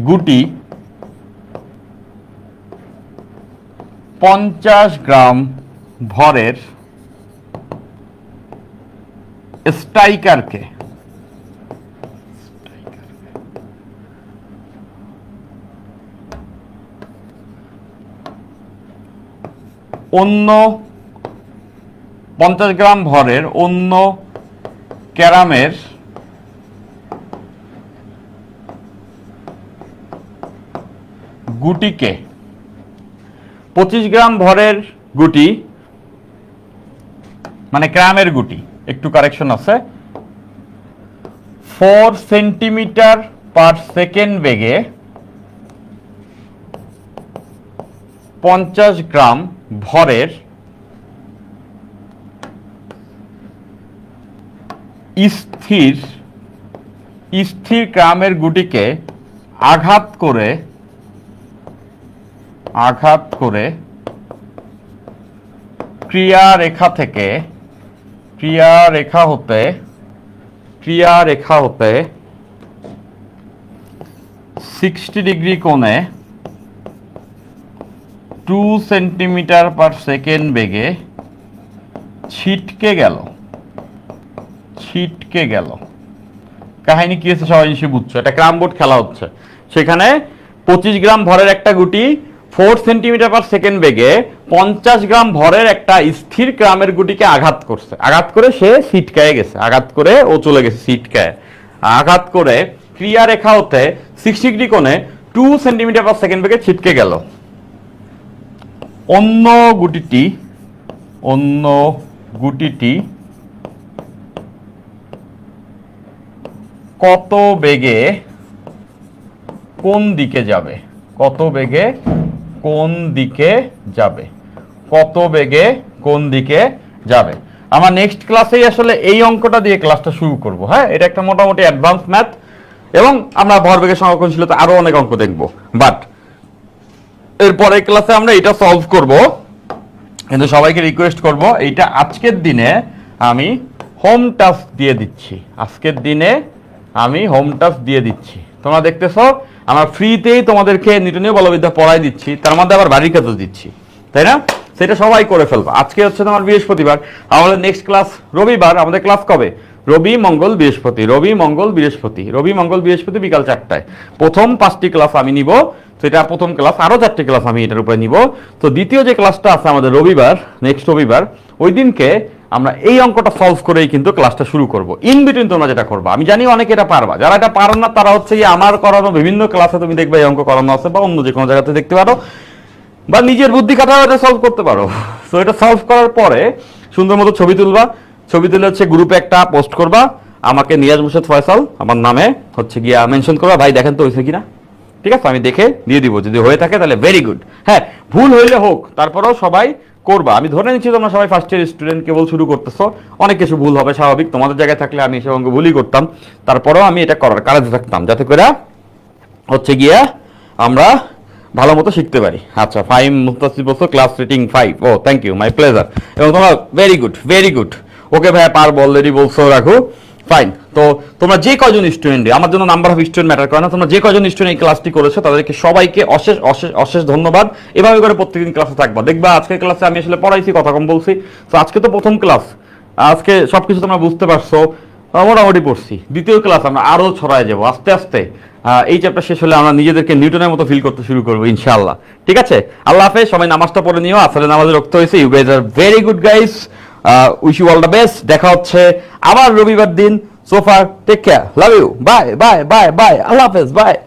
গুটি 50 গ্রাম ভরের স্ট্রাইকারকে অন্য 50 গ্রাম ভরের অন্য ক্যারামের গুটিকে, 25 গ্রাম ভরের গুটি মানে ক্যারামের গুটি, একটু কারেকশন আছে, 4 সেন্টিমিটার পার সেকেন্ড বেগে 50 গ্রাম ভরের স্থির ক্যারামের গুটিকে আঘাত করে ক্রিয়া রেখা হতে 60 ডিগ্রি কোণে 2 সেন্টিমিটার পার সেকেন্ড বেগে ছিটকে গেল। কাহিনী কি হচ্ছে সবাই নিশ্চয়ই বুঝছো, এটা ক্রাম বোর্ড খেলা হচ্ছে। সেখানে 25 গ্রাম ভরের একটা গুটি 4 সেন্টিমিটার পার সেকেন্ড বেগে 50 গ্রাম ভরের একটা স্থির ক্রামের গুটিকে আঘাত করছে। আঘাত করে সে ছিটকায় গেছে, আঘাত করে ও চলে গেছে ছিটকায়। আঘাত করে ক্রিয়া রেখা হতে 60 ডিগ্রি কোণে 2 সেন্টিমিটার পার সেকেন্ড বেগে ছিটকে গেল। অন্য গুটিটি কত বেগে কোন দিকে যাবে? আমার নেক্সট ক্লাসেই আসলে এই অঙ্কটা দিয়ে ক্লাসটা শুরু করব। হ্যাঁ, এটা একটা মোটামুটি অ্যাডভান্স ম্যাথ এবং আমরা ভরবেগের সংরক্ষণশীলতা আরো অনেক অঙ্ক দেখব, বাট এরপরের ক্লাসে আমরা এটা সলভ করব। কিন্তু সবাইকে রিকোয়েস্ট করব, এইটা আজকের দিনে আমি হোম টাস্ক দিয়ে দিচ্ছি। তোমরা দেখতেছো আমার ফ্রিতেই তোমাদেরকে নিউটনীয় বলবিদ্যা পড়াই দিচ্ছি, তার মধ্যে আবার বাড়ির কাজও দিচ্ছি, তাই না? সেটা সবাই করে ফেলবো। আজকে হচ্ছে তোমার বৃহস্পতিবার, আমাদের নেক্সট ক্লাস রবিবার। আমাদের ক্লাস কবে? রবি মঙ্গল বৃহস্পতি বিকাল 4টায়। প্রথম 5টি ক্লাস আমি নিব, সেটা প্রথম ক্লাস, আরো 4টি ক্লাস আমি এটার উপরে নিব। তো দ্বিতীয় যে ক্লাসটা আছে আমাদের রবিবার, নেক্সট রবিবার, ওই দিনকে আমরা এই অঙ্কটা সলভ করেই কিন্তু ক্লাসটা শুরু করব। ইন বিটুইন তোমরা যেটা করবা, আমি জানি অনেকে এটা পারবা, যারা এটা পারো না তারা হচ্ছে আমার করানো বিভিন্ন ক্লাসে তুমি দেখবে এই অঙ্ক করানো আছে, বা অন্য যে কোনো জায়গাতে দেখতে পারো, বা নিজের বুদ্ধি খাটাও এটা সলভ করতে পারো। সো এটা সলভ করার পরে সুন্দর মতো ছবি তুলবা, ছবি তুলে হচ্ছে গ্রুপে একটা পোস্ট করবা, আমাকে নিয়াজ মুর্শেদ ফয়সাল আমার নামে হচ্ছে গিয়া মেনশন করবা, ভাই দেখেন তো হয়েছে কিনা, ঠিক আছে? আমি দেখে দিয়ে দিব, যদি হয়ে থাকে তাহলে ভেরি গুড। হ্যাঁ, ভুল হইলে হোক, তারপরেও সবাই করবা। আমি ধরে নিচ্ছি তোমরা সবাই ফার্স্ট ইয়ার স্টুডেন্ট, কেবল শুরু করতেছো, অনেক কিছু ভুল হবে স্বাভাবিক। তোমাদের জায়গায় থাকলে আমি এসব অঙ্ক ভুলই করতাম, তারপরেও আমি এটা করার কাজে থাকতাম, যাতে করে হচ্ছে গিয়া আমরা ভালো মতো শিখতে পারি। আচ্ছা, 5 মুস্তাসিফ বলছো ক্লাস রেটিং 5। ও থ্যাংক ইউ, মাই প্লেজার। এবং তোমরা ভেরি গুড। ওকে ভাই, পারবো অলরেডি বলছো, রাখো, ফাইন। তো তোমরা যে কয়জন স্টুডেন্ট, আমার জন্য নাম্বার অফ স্টুডেন্ট ম্যাটার করে না, তোমরা যে কয়জন স্টুডেন্ট এই ক্লাসটি করেছো তাদেরকে সবাইকে অশেষ ধন্যবাদ। এভাবে করে প্রত্যেকদিন ক্লাসে থাকবা। দেখবা আজকের ক্লাসে আমি আসলে পড়াইছি, কথা কম বলছি। তো আজকে তো প্রথম ক্লাস, আজকে সবকিছু তোমরা বুঝতে পারছো, মোটামুটি পড়ছি। দ্বিতীয় ক্লাস আমরা আরো ছড়ায় যাবো আস্তে আস্তে। এই চ্যাপ্টার শেষ হলে আমরা নিজেদেরকে নিউটনের মতো ফিল করতে শুরু করবো ইনশাআল্লাহ। ঠিক আছে, আল্লাহ হাফেজ। সবাই নামাজটা পড়ে নিও, আসলে নামাজে রক্ত হয়েছে। ইউ গাইজ আর very good guys, wish you all the best. দেখা হচ্ছে আবার রবিবার দিন। So far, take care. Love you. Bye. Allah Hafiz. Bye.